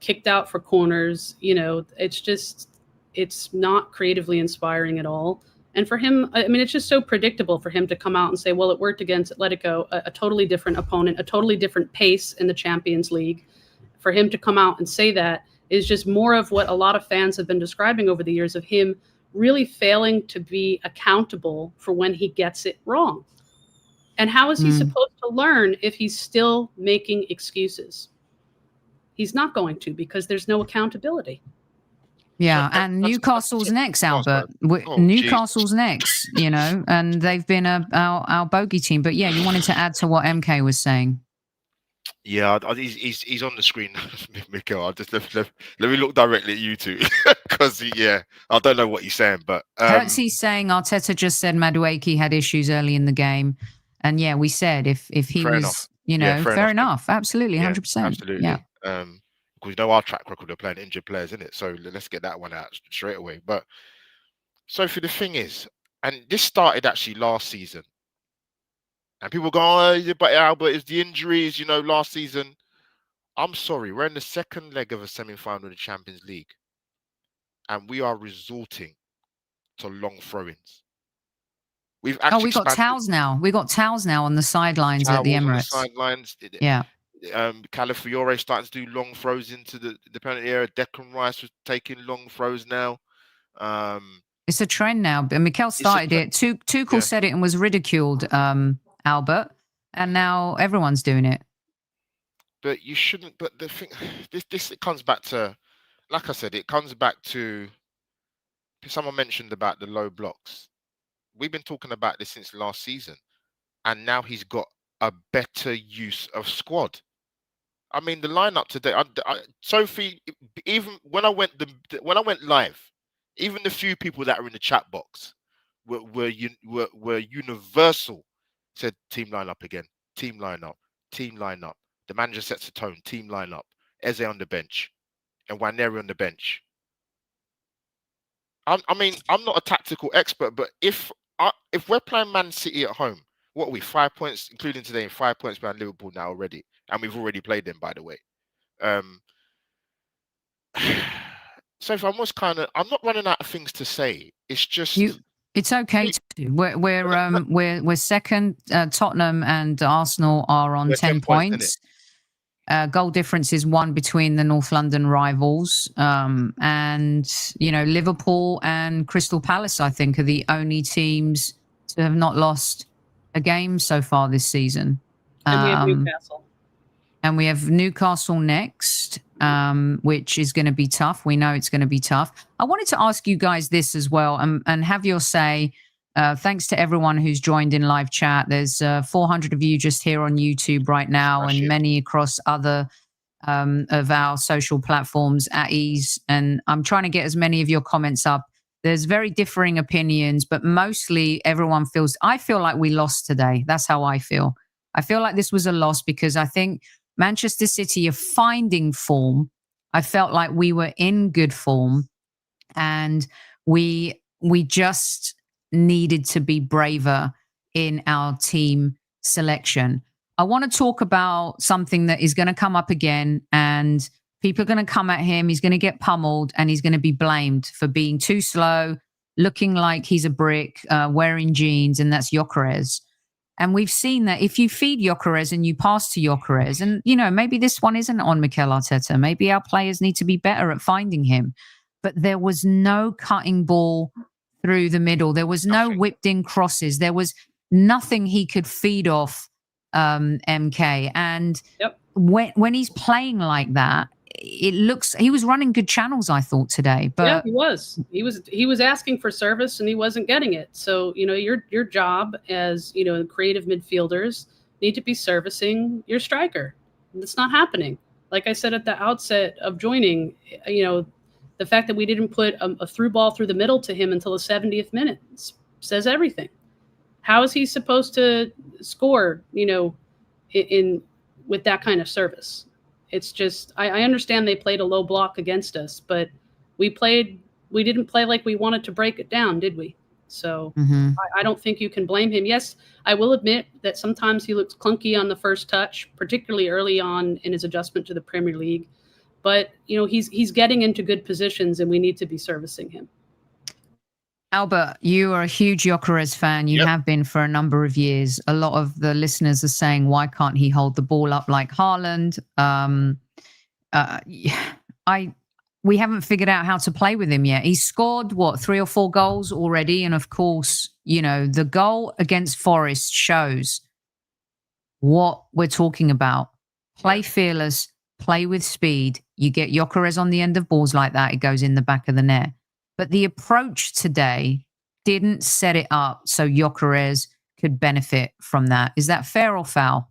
kicked out for corners. It's not creatively inspiring at all. And for him, I mean, it's just so predictable for him to come out and say, well, it worked against Atletico, a totally different opponent, a totally different pace in the Champions League. For him to come out and say that is just more of what a lot of fans have been describing over the years, of him really failing to be accountable for when he gets it wrong. And how is he supposed to learn if he's still making excuses? He's not going to, because there's no accountability. Yeah, and Newcastle's next, Albert. Newcastle's next, and they've been our bogey team. But yeah, you wanted to add to what MK was saying. Yeah, he's on the screen, Mikel. I'll just let me look directly at you two, because I don't know what he's saying, but he's saying Arteta just said Madueke had issues early in the game, and yeah, we said if he was, fair enough, absolutely, 100%, absolutely, yeah. Because our track record of playing injured players, isn't it? So let's get that one out straight away. But Sophie, the thing is, and this started actually last season, and people go, oh, but Albert, it's the injuries, last season. I'm sorry, we're in the second leg of a semi-final of the Champions League, and we are resorting to long throw-ins. We got towels now. We got towels now on the sidelines at the Emirates. Sidelines. Yeah. Calafiore starting to do long throws into the penalty area. Declan Rice was taking long throws now. It's a trend now. Mikel started it. Tuchel said it and was ridiculed, Albert, and now everyone's doing it. But you shouldn't. But the thing, this it comes back to, like I said, it comes back to. Someone mentioned about the low blocks. We've been talking about this since last season, and now he's got a better use of squad. I mean, the lineup today, Sophie. Even when I went live, even the few people that are in the chat box were universal. Said team lineup again, team lineup, team lineup. The manager sets the tone. Team lineup. Eze on the bench, and Waneri on the bench. I mean, I'm not a tactical expert, but if we're playing Man City at home, what are we, 5 points, including today, and 5 points behind Liverpool now already, and we've already played them, by the way. So if I'm not running out of things to say. It's just it's okay to. We're second. Tottenham and Arsenal are on 10 points. Goal difference is 1 between the North London rivals, and Liverpool and Crystal Palace, I think, are the only teams to have not lost a game so far this season. And we have Newcastle. And we have Newcastle next, which is going to be tough. We know it's going to be tough. I wanted to ask you guys this as well, and have your say. Thanks to everyone who's joined in live chat. There's 400 of you just here on YouTube right now, and many across other of our social platforms at ease. And I'm trying to get as many of your comments up. There's very differing opinions, but mostly everyone I feel like we lost today. That's how I feel. I feel like this was a loss because I think Manchester City are finding form. I felt like we were in good form, and we just needed to be braver in our team selection. I want to talk about something that is going to come up again, and people are going to come at him. He's going to get pummeled, and he's going to be blamed for being too slow, looking like he's a brick, wearing jeans, and that's Gyökeres. And we've seen that if you feed Gyökeres and you pass to Gyökeres, and, maybe this one isn't on Mikel Arteta. Maybe our players need to be better at finding him. But there was no cutting ball through the middle. There was no whipped in crosses. There was nothing he could feed off MK. And when he's playing like that, he was running good channels, I thought, today. But yeah, he was asking for service and he wasn't getting it. So, your job as, creative midfielders need to be servicing your striker. It's not happening. Like I said at the outset of joining, the fact that we didn't put a through ball through the middle to him until the 70th minute says everything. How is he supposed to score, with that kind of service? It's just, I understand they played a low block against us, but we didn't play like we wanted to break it down, did we? So I don't think you can blame him. Yes, I will admit that sometimes he looks clunky on the first touch, particularly early on in his adjustment to the Premier League. But, he's getting into good positions and we need to be servicing him. Albert, you are a huge Gyökeres fan. You have been for a number of years. A lot of the listeners are saying, why can't he hold the ball up like Haaland? We haven't figured out how to play with him yet. He's scored, 3 or 4 goals already? And of course, the goal against Forest shows what we're talking about. Play fearless, play with speed. You get Gyökeres on the end of balls like that, it goes in the back of the net. But the approach today didn't set it up so Gyökeres could benefit from that. Is that fair or foul?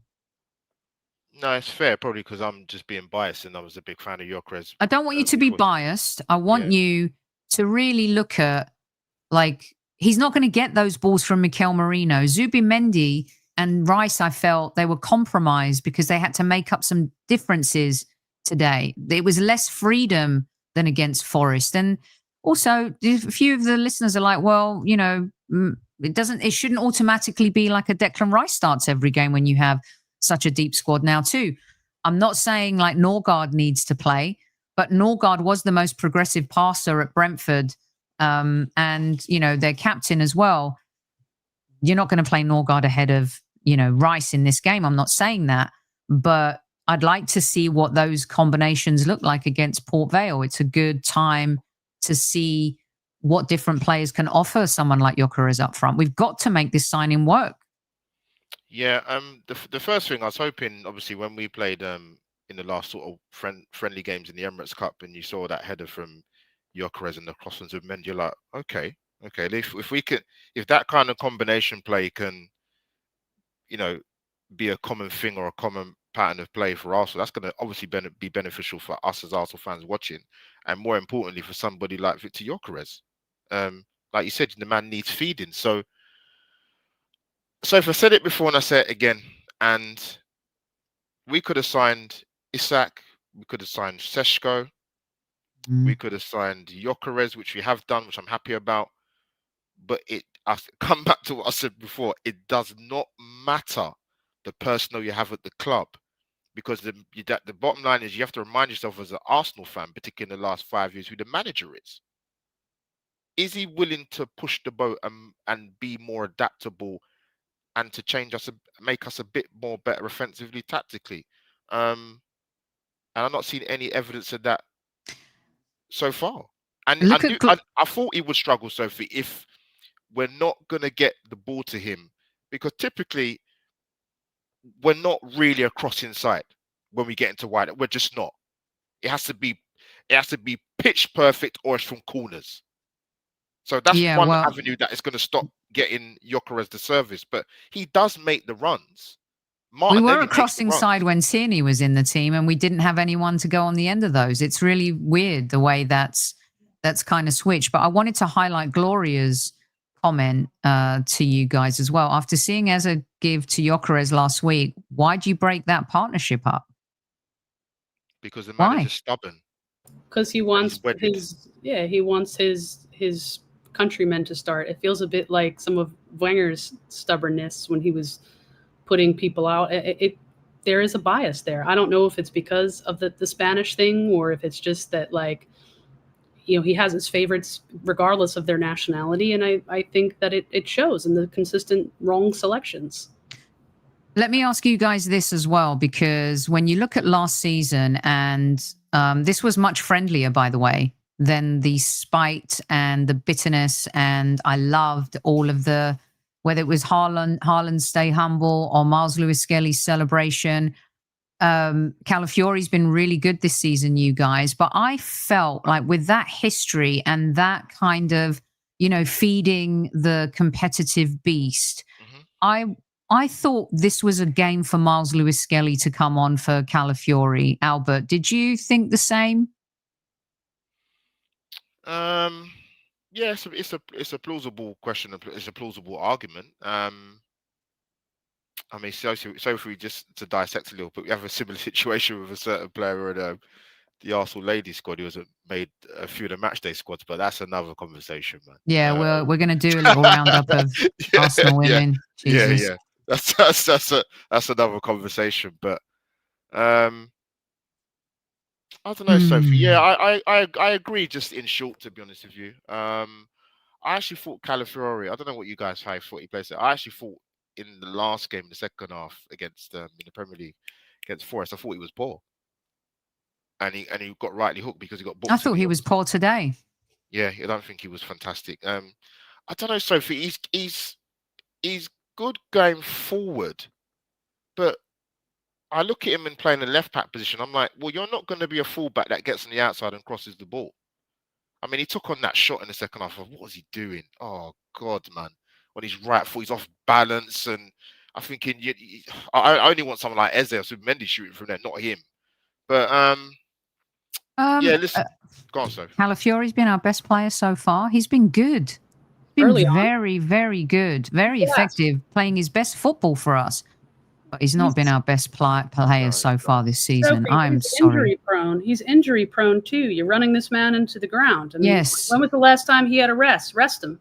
No, it's fair, probably because I'm just being biased and I was a big fan of Gyökeres. I don't want you to be biased. I want you to really look at, he's not going to get those balls from Mikel Merino. Zubimendi and Rice, I felt they were compromised because they had to make up some differences today. It was less freedom than against Forest. And also, a few of the listeners are like, well, it shouldn't automatically be like a Declan Rice starts every game when you have such a deep squad now too. I'm not saying like Norgard needs to play, but Norgard was the most progressive passer at Brentford, and, their captain as well. You're not going to play Norgard ahead of, Rice in this game. I'm not saying that, but I'd like to see what those combinations look like against Port Vale. It's a good time to see what different players can offer someone like Gyökeres up front. We've got to make this signing work. Yeah, the first thing I was hoping, obviously, when we played in the last sort of friendly games in the Emirates Cup, and you saw that header from Gyökeres and the crossings of Mendy, you're like, okay, if that kind of combination play can, be a common thing or a common pattern of play for Arsenal, that's going to obviously be beneficial for us as Arsenal fans watching, and more importantly for somebody like Victor Gyökeres. Like you said, the man needs feeding. So if I said it before and I say it again, and we could have signed Isak, we could have signed Seshko, we could have signed Gyökeres, which we have done, which I'm happy about. But I come back to what I said before. It does not matter the personnel you have at the club, because the bottom line is you have to remind yourself as an Arsenal fan, particularly in the last 5 years, who the manager is. Is he willing to push the boat and be more adaptable and to change us, make us a bit more better offensively, tactically? And I'm not seeing any evidence of that so far. And I thought he would struggle, Sophie, if we're not going to get the ball to him, because typically we're not really a cross inside when we get into wide. We're just not. It has to be pitch perfect, or it's from corners. So that's one avenue that is going to stop getting Gyökeres the service. But he does make the runs. We were a crossing side when Tierney was in the team, and we didn't have anyone to go on the end of those. It's really weird the way that's kind of switched. But I wanted to highlight Gloria's comment to you guys as well. After seeing Eze give to Gyökeres last week, why'd you break that partnership up? Because the manager's stubborn. Because he wants his countrymen to start. It feels a bit like some of Wenger's stubbornness when he was putting people out. There is a bias there. I don't know if it's because of the Spanish thing, or if it's just that, like, he has his favorites regardless of their nationality. And I think that it shows in the consistent wrong selections. Let me ask you guys this as well, because when you look at last season, and this was much friendlier, by the way, than the spite and the bitterness. And I loved all of whether it was Haaland stay humble, or Miles Lewis-Skelly's celebration. Calafiori's been really good this season, you guys. But I felt like with that history and that kind of, feeding the competitive beast, I thought this was a game for Miles Lewis-Skelly to come on for Calafiori. Albert, did you think the same? Yeah, it's a plausible question. It's a plausible argument. I mean, so if we just to dissect a little bit, we have a similar situation with a certain player in the Arsenal ladies squad who has made a few of the matchday squads, but that's another conversation, man. Yeah, we're going to do a little roundup of Arsenal women. Jesus. Yeah. That's another conversation, but I don't know, Sophie. Yeah, I agree. Just in short, to be honest with you, I actually thought Calafiori. I don't know what you guys thought he plays. I actually thought in the last game, the second half against in the Premier League against Forest, I thought he was poor, and he got rightly hooked because he got booked. I thought he was poor today. Yeah, I don't think he was fantastic. I don't know, Sophie. He's good going forward, but I look at him and playing the left back position. I'm like, well, you're not going to be a fullback that gets on the outside and crosses the ball. I mean, he took on that shot in the second half. What was he doing? Oh God, man! On his right foot, he's off balance, and I'm thinking, I only want someone like Eze or Mendy shooting from there, not him. But yeah, listen, go on, Sophie. Calafiori's been our best player so far. He's been good. Been very, very good, very effective, playing his best football for us. But he's not been our best player so far this season. Sophie, I'm sorry. He's injury prone too. You're running this man into the ground. I mean, yes. When was the last time he had a rest? Rest him.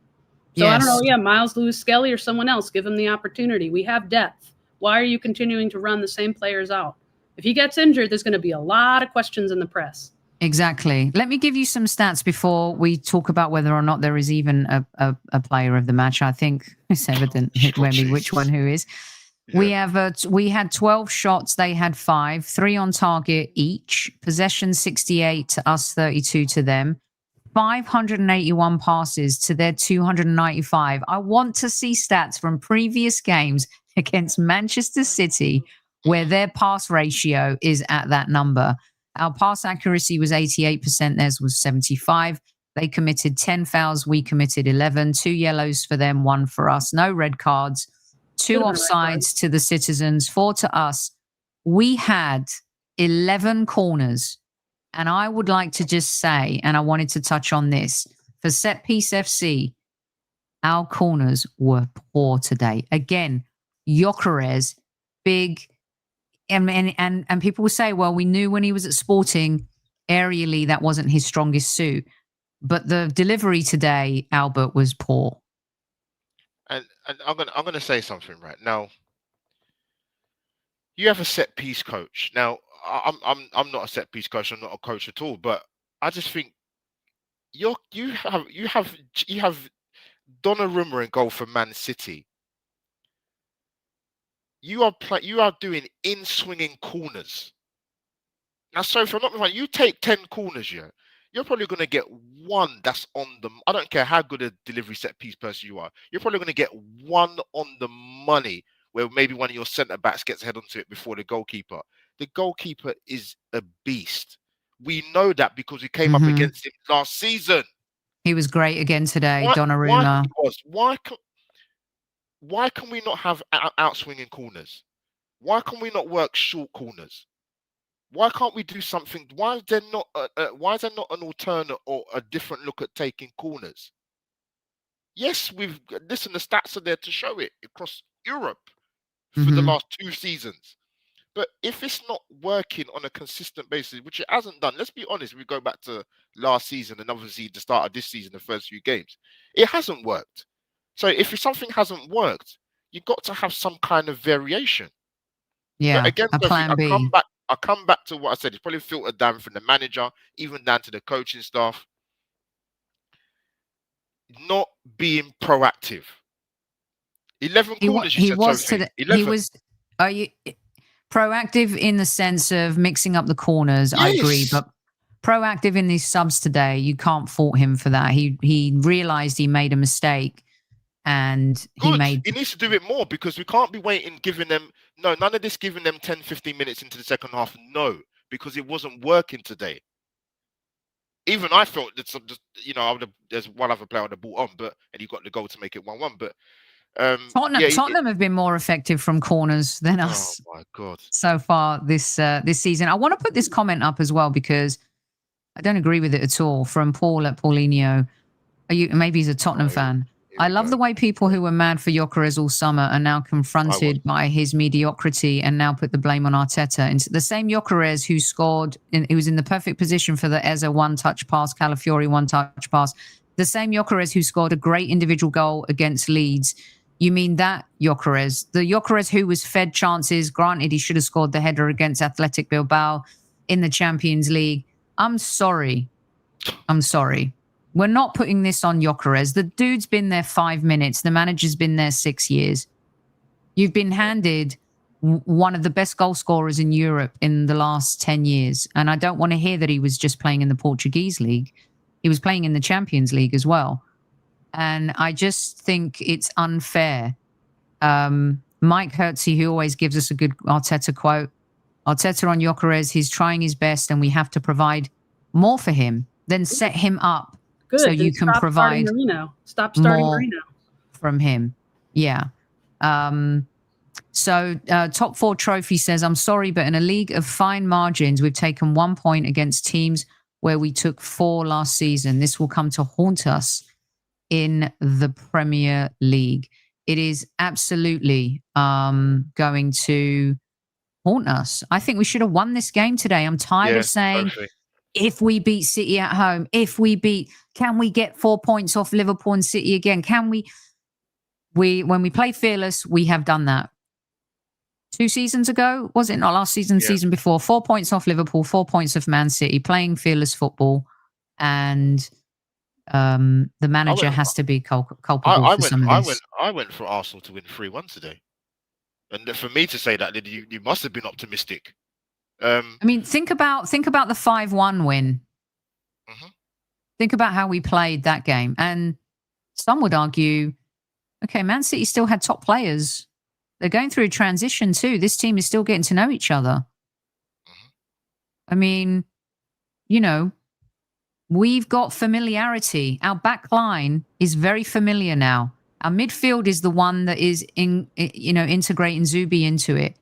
So yes. I don't know. Yeah, Miles Lewis-Skelly or someone else. Give him the opportunity. We have depth. Why are you continuing to run the same players out? If he gets injured, there's going to be a lot of questions in the press. Exactly. Let me give you some stats before we talk about whether or not there is even a player of the match. I think it's evident which one who is. Yeah. We had 12 shots. They had 5, 3 on target each. Possession 68 to us, 32 to them. 581 passes to their 295. I want to see stats from previous games against Manchester City where their pass ratio is at that number. Our pass accuracy was 88%. Theirs was 75%. They committed 10 fouls. We committed 11. 2 yellows for them, 1 for us. No red cards. 2 offsides to the Citizens, 4 to us. We had 11 corners. And I would like to just say, and I wanted to touch on this, for Set Piece FC, our corners were poor today. Again, Gyökeres, big, and people will say, well, we knew when he was at Sporting, aerially, that wasn't his strongest suit. But the delivery today, Albert, was poor. And I'm gonna say something right now. You have a set piece coach. Now, I'm not a set piece coach. I'm not a coach at all. But I just think you have Donnarumma in goal for Man City. You are doing in swinging corners. Now, so if I'm not wrong, you take 10 corners, yeah, you're probably going to get one that's on the. I don't care how good a delivery set piece person you are. You're probably going to get one on the money where maybe one of your centre backs gets head onto it before the goalkeeper. The goalkeeper is a beast. We know that because we came up against him last season. He was great again today, Donnarumma. Why can we not have out-swinging corners? Why can we not work short corners? Why can't we do something? Why is there not an alternate or a different look at taking corners? Yes, the stats are there to show it across Europe for the last 2 seasons. But if it's not working on a consistent basis, which it hasn't done, let's be honest, we go back to last season and obviously the start of this season, the first few games, it hasn't worked. So if something hasn't worked, you've got to have some kind of variation. Yeah, but again, a plan B. I come back to what I said. It's probably filtered down from the manager, even down to the coaching staff. Not being proactive. 11 corners. He was. Are you proactive in the sense of mixing up the corners? Yes. I agree, but proactive in these subs today, you can't fault him for that. He realized he made a mistake. And he needs to do it more because we can't be waiting, none of this giving them 10, 15 minutes into the second half. No, because it wasn't working today. Even I felt that there's one other player on the ball and he got the goal to make it 1-1. But Tottenham have been more effective from corners than us. Oh my God! So far this season, I want to put this comment up as well because I don't agree with it at all. From Paul at Paulinho, maybe he's a Tottenham fan. I love the way people who were mad for Gyökeres all summer are now confronted by his mediocrity and now put the blame on Arteta. And the same Gyökeres who scored, he was in the perfect position for the Eze one-touch pass, Calafiori one-touch pass. The same Gyökeres who scored a great individual goal against Leeds. You mean that Gyökeres? The Gyökeres who was fed chances. Granted, he should have scored the header against Athletic Bilbao in the Champions League. I'm sorry. We're not putting this on Gyökeres. The dude's been there 5 minutes. The manager's been there 6 years. You've been handed one of the best goal scorers in Europe in the last 10 years. And I don't want to hear that he was just playing in the Portuguese league. He was playing in the Champions League as well. And I just think it's unfair. Mike Hertzy, who always gives us a good Arteta quote, Arteta on Gyökeres, he's trying his best and we have to provide more for him. Then set him up. Good. So you can provide Stop starting more Marino from him. Yeah. So Top 4 Trophy says, I'm sorry, but in a league of fine margins, we've taken 1 point against teams where we took 4 last season. This will come to haunt us in the Premier League. It is absolutely going to haunt us. I think we should have won this game today. I'm tired of saying... Perfect. If we beat City at home, can we get 4 points off Liverpool and City again? Can we? When we play fearless, we have done that. 2 seasons ago, was it not last season, season before? 4 points off Liverpool, 4 points off Man City, playing fearless football. And the manager has to be culpable for some of this. I went for Arsenal to win 3-1 today. And for me to say that, you must have been optimistic. I mean, think about the 5-1 win. Think about how we played that game. And some would argue, okay, Man City still had top players. They're going through a transition too. This team is still getting to know each other. I mean, we've got familiarity. Our back line is very familiar now. Our midfield is the one that is integrating Zubi into it.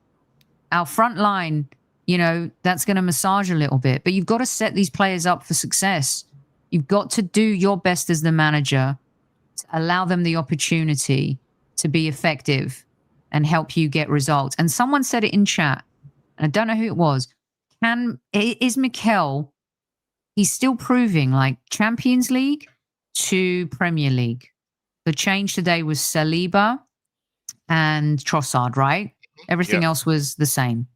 Our front line, that's going to massage a little bit. But you've got to set these players up for success. You've got to do your best as the manager to allow them the opportunity to be effective and help you get results. And someone said it in chat, and I don't know who it was. Is Mikel, he's still proving like Champions League to Premier League. The change today was Saliba and Trossard, right? Everything else was the same.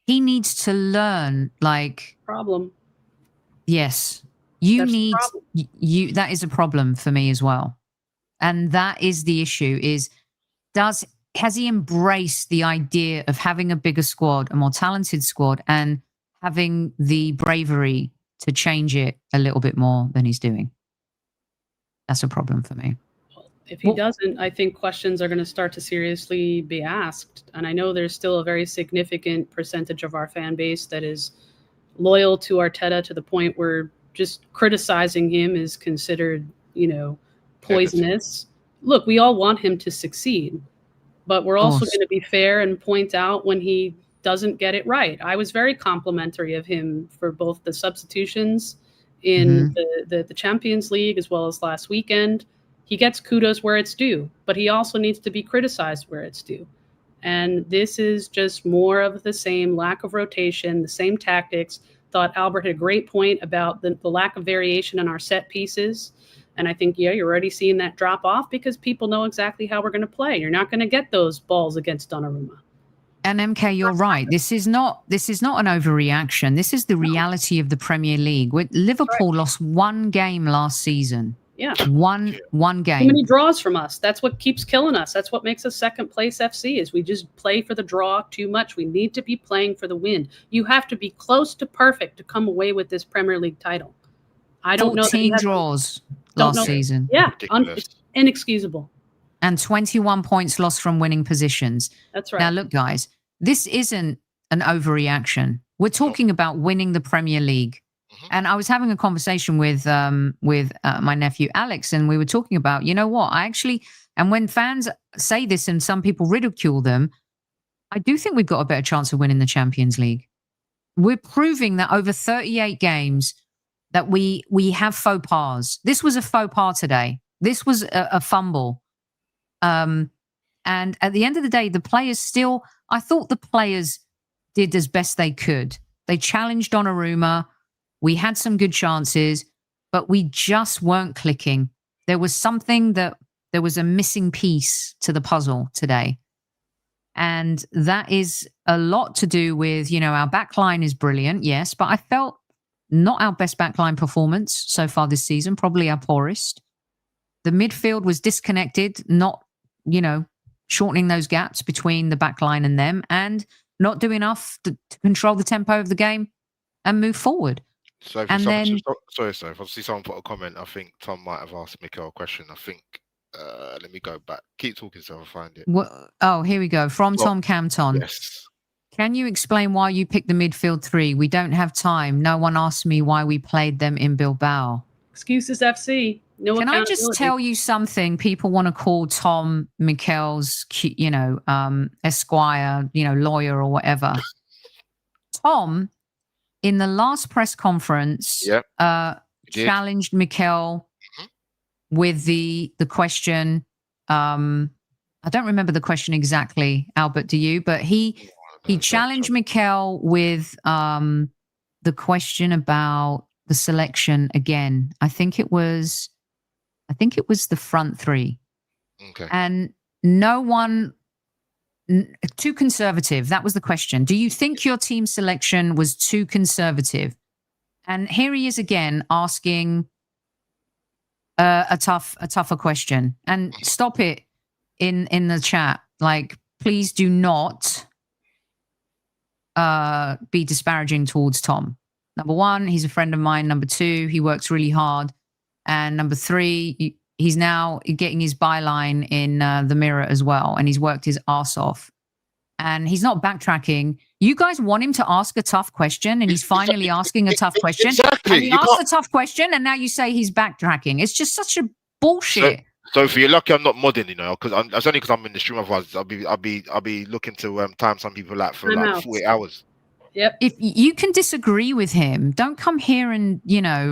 He needs to learn, like... Problem. Yes. That is a problem for me as well. And that is the issue, is has he embraced the idea of having a bigger squad, a more talented squad, and having the bravery to change it a little bit more than he's doing? That's a problem for me. If he doesn't, I think questions are going to start to seriously be asked. And I know there's still a very significant percentage of our fan base that is loyal to Arteta to the point where just criticizing him is considered, poisonous. Look, we all want him to succeed, but we're also going to be fair and point out when he doesn't get it right. I was very complimentary of him for both the substitutions in the Champions League as well as last weekend. He gets kudos where it's due, but he also needs to be criticized where it's due. And this is just more of the same, lack of rotation, the same tactics. Thought Albert had a great point about the lack of variation in our set pieces. And I think, you're already seeing that drop off because people know exactly how we're going to play. You're not going to get those balls against Donnarumma. And MK, you're right. This is not an overreaction. This is the reality of the Premier League. Liverpool lost one game last season. Yeah. One game. Too many draws from us. That's what keeps killing us. That's what makes us second place FC, is we just play for the draw too much. We need to be playing for the win. You have to be close to perfect to come away with this Premier League title. I don't know. 14 draws last season. Yeah. Inexcusable. And 21 points lost from winning positions. That's right. Now, look, guys, this isn't an overreaction. We're talking about winning the Premier League. And I was having a conversation with my nephew Alex, and we were talking about, you know what, and when fans say this and some people ridicule them, I do think we've got a better chance of winning the Champions League. We're proving that over 38 games that we have faux pas. This was a faux pas today. This was a fumble. And at the end of the day, I thought the players did as best they could. They challenged Donnarumma. We had some good chances, but we just weren't clicking. There was a missing piece to the puzzle today. And that is a lot to do with, our backline is brilliant, yes, but I felt not our best backline performance so far this season, probably our poorest. The midfield was disconnected, not, shortening those gaps between the backline and them, and not doing enough to control the tempo of the game and move forward. So if obviously someone put a comment, I think Tom might have asked Mikel a question. I think, let me go back. Keep talking so I'll find it. Here we go. From Tom Campton. Yes. Can you explain why you picked the midfield three? We don't have time. No one asked me why we played them in Bilbao. Excuses FC. No. Can I just tell you something? People want to call Tom Mikel's, Esquire, lawyer or whatever. Tom, in the last press conference, challenged Mikel with the question. I don't remember the question exactly, Albert, do you? But he challenged Mikel with the question about the selection again. I think it was the front three. Okay. And no one... Too conservative. That was the question. Do you think your team selection was too conservative? And here he is again asking a tougher question. And stop it in the chat. Like, please do not be disparaging towards Tom. Number one, he's a friend of mine. Number two, he works really hard. And number three, he's now getting his byline in the Mirror as well, and he's worked his arse off. And he's not backtracking. You guys want him to ask a tough question, and he's finally asking a tough question. Exactly. And he asked a tough question, and now you say he's backtracking. It's just such a bullshit. So if you're lucky, I'm not modding, because it's only because I'm in the stream. Otherwise, I'll be looking to time some people out for like 48 hours. Yep. If you can disagree with him, don't come here and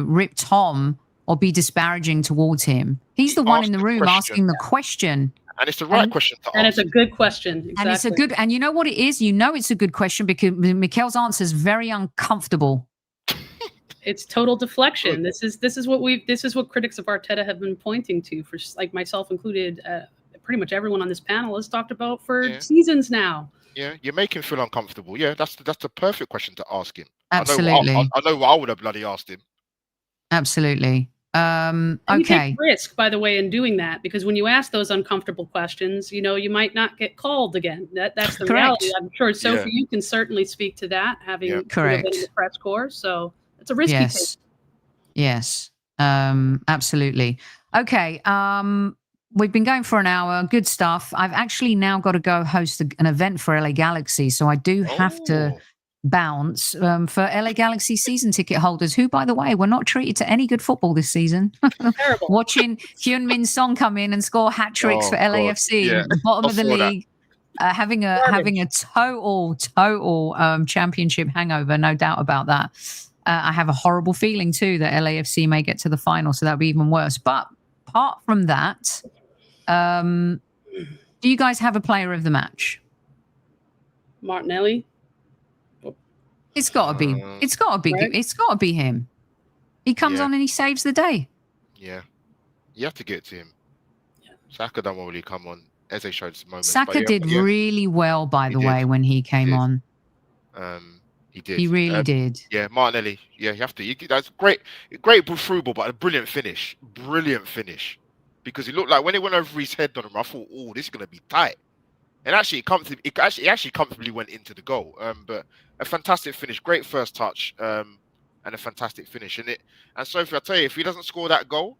rip Tom or be disparaging towards him. He's the one in the room asking the question. And it's the right question to ask. And it's a good question. Exactly. And it's a good, and you know what it is? It's a good question because Mikel's answer is very uncomfortable. It's total deflection. This is what critics of Arteta have been pointing to for, like, myself included. Pretty much everyone on this panel has talked about for seasons now. Yeah, you make him feel uncomfortable. Yeah, that's the perfect question to ask him. Absolutely. I know what I would have bloody asked him. Absolutely. And you take risk, by the way, in doing that, because when you ask those uncomfortable questions, you might not get called again. That's the reality. I'm sure Sophie, you can certainly speak to that, having been in the press corps. So it's a risky take. Yes. Absolutely. Okay. We've been going for an hour. Good stuff. I've actually now got to go host an event for LA Galaxy, so I do have to bounce for LA Galaxy season ticket holders, who, by the way, were not treated to any good football this season. Terrible. Watching Hyun-Min Song come in and score hat tricks for LAFC, at the bottom of the league, having a total championship hangover, no doubt about that. I have a horrible feeling too that LAFC may get to the final, so that'll be even worse. But apart from that, do you guys have a player of the match? Martinelli. It's got to be. It's got to be. Right? It's got to be him. He comes on and he saves the day. Yeah, you have to get to him. Yeah. Saka don't really come on. Eze showed some moments. Saka did really well, by the way, when he came on. He did. He really did. Yeah, Martinelli. Yeah, you have to. That's great through ball, but a brilliant finish. Brilliant finish. Because he looked like when it went over his head on him, I thought, oh, this is going to be tight. And actually, it actually comfortably went into the goal. But a fantastic finish, great first touch, and a fantastic finish. And Sophie, I'll tell you, if he doesn't score that goal,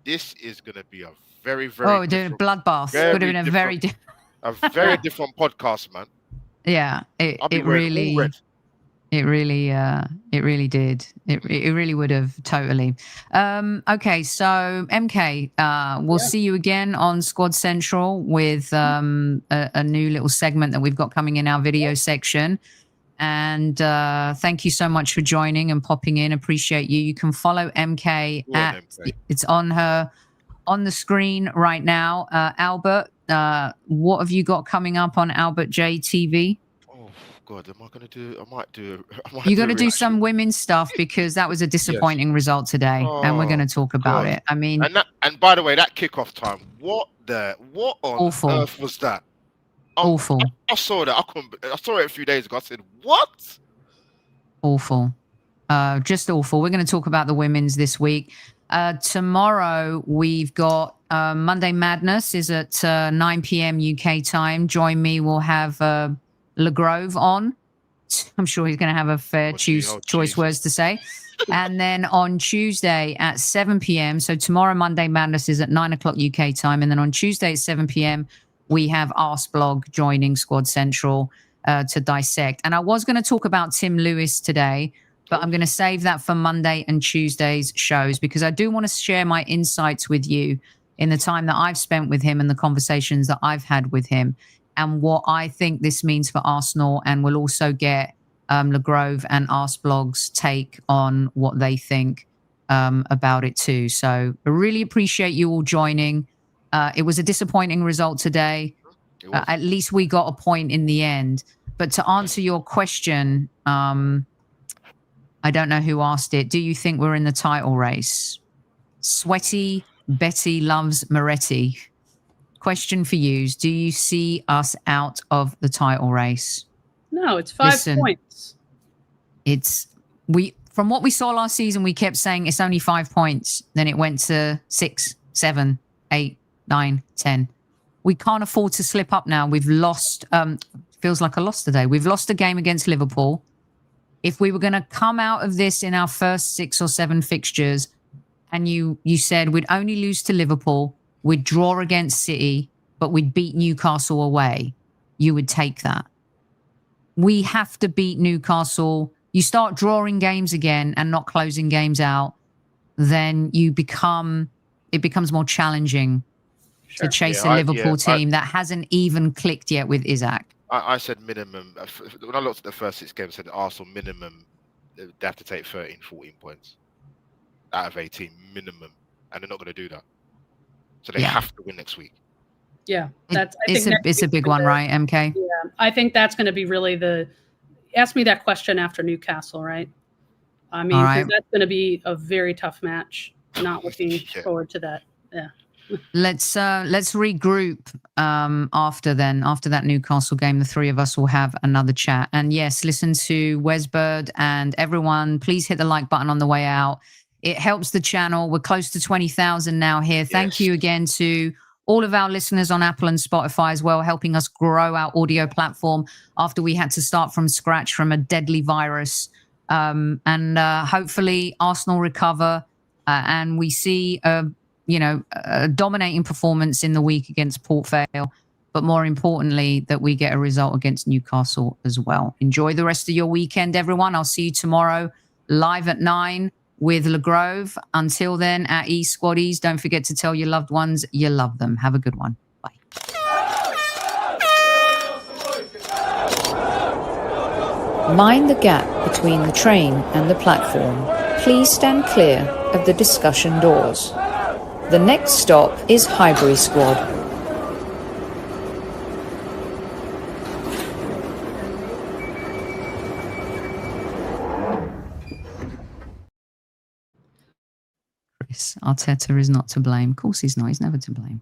this is going to be a very, very bloodbath. Would have been a very different podcast, man. Yeah, it really did. It really would have, totally. Okay, so MK, we'll see you again on Squad Central with a new little segment that we've got coming in our video section. And thank you so much for joining and popping in. Appreciate you. You can follow MK it's on the screen right now. Albert, what have you got coming up on Albert J TV? God, am I going to do? I might do. You're going to do some women's stuff because that was a disappointing result today, and we're going to talk about it. I mean, and by the way, that kickoff time, what on earth was that? Awful. I saw that. I saw it a few days ago. I said, what? Awful. Just awful. We're going to talk about the women's this week. Tomorrow we've got Monday Madness is at 9 p.m. UK time. Join me. We'll have LeGrove on. I'm sure he's going to have a fair choice words to say. And then on Tuesday at 7 p.m. So tomorrow, Monday Madness is at 9 o'clock UK time. And then on Tuesday at 7 p.m., we have Arsblog joining Squad Central to dissect. And I was going to talk about Tim Lewis today, but I'm going to save that for Monday and Tuesday's shows because I do want to share my insights with you in the time that I've spent with him and the conversations that I've had with him and what I think this means for Arsenal. And we'll also get LeGrove and Arsblog's take on what they think about it too. So I really appreciate you all joining. It was a disappointing result today. At least we got a point in the end. But to answer your question, I don't know who asked it. Do you think we're in the title race? Sweaty Betty loves Moretti. Question for you: do you see us out of the title race? No, it's 5 points. From what we saw last season, we kept saying it's only 5 points. Then it went to 6, 7, 8, 9, 10. We can't afford to slip up now. We've lost. Feels like a loss today. We've lost a game against Liverpool. If we were going to come out of this in our first 6 or 7 fixtures, and you said we'd only lose to Liverpool, we'd draw against City, but we'd beat Newcastle away, you would take that. We have to beat Newcastle. You start drawing games again and not closing games out, then it becomes more challenging to chase a Liverpool team that hasn't even clicked yet with Isaac. I said minimum. When I looked at the first 6 games, I said Arsenal minimum, they have to take 13, 14 points out of 18 minimum, and they're not going to do that. So they have to win next week. Yeah, it's a big one, right, MK? Yeah, I think that's going to be really ask me that question after Newcastle, right? I mean, All 'cause right. that's going to be a very tough match. Not looking Yeah. forward to that. Yeah. Let's regroup after that Newcastle game. The three of us will have another chat. And yes, listen to Wesbird and everyone. Please hit the like button on the way out. It helps the channel. We're close to 20,000 now here. Thank you again to all of our listeners on Apple and Spotify as well, helping us grow our audio platform after we had to start from scratch from a deadly virus. And hopefully Arsenal recover and we see a dominating performance in the week against Port Vale, but more importantly, that we get a result against Newcastle as well. Enjoy the rest of your weekend, everyone. I'll see you tomorrow live at 9 with LeGrove. Until then, at eSquaddies, don't forget to tell your loved ones you love them. Have a good one. Bye. Mind the gap between the train and the platform. Please stand clear of the discussion doors. The next stop is Highbury Squad. Chris, Arteta is not to blame. Of course he's not. He's never to blame.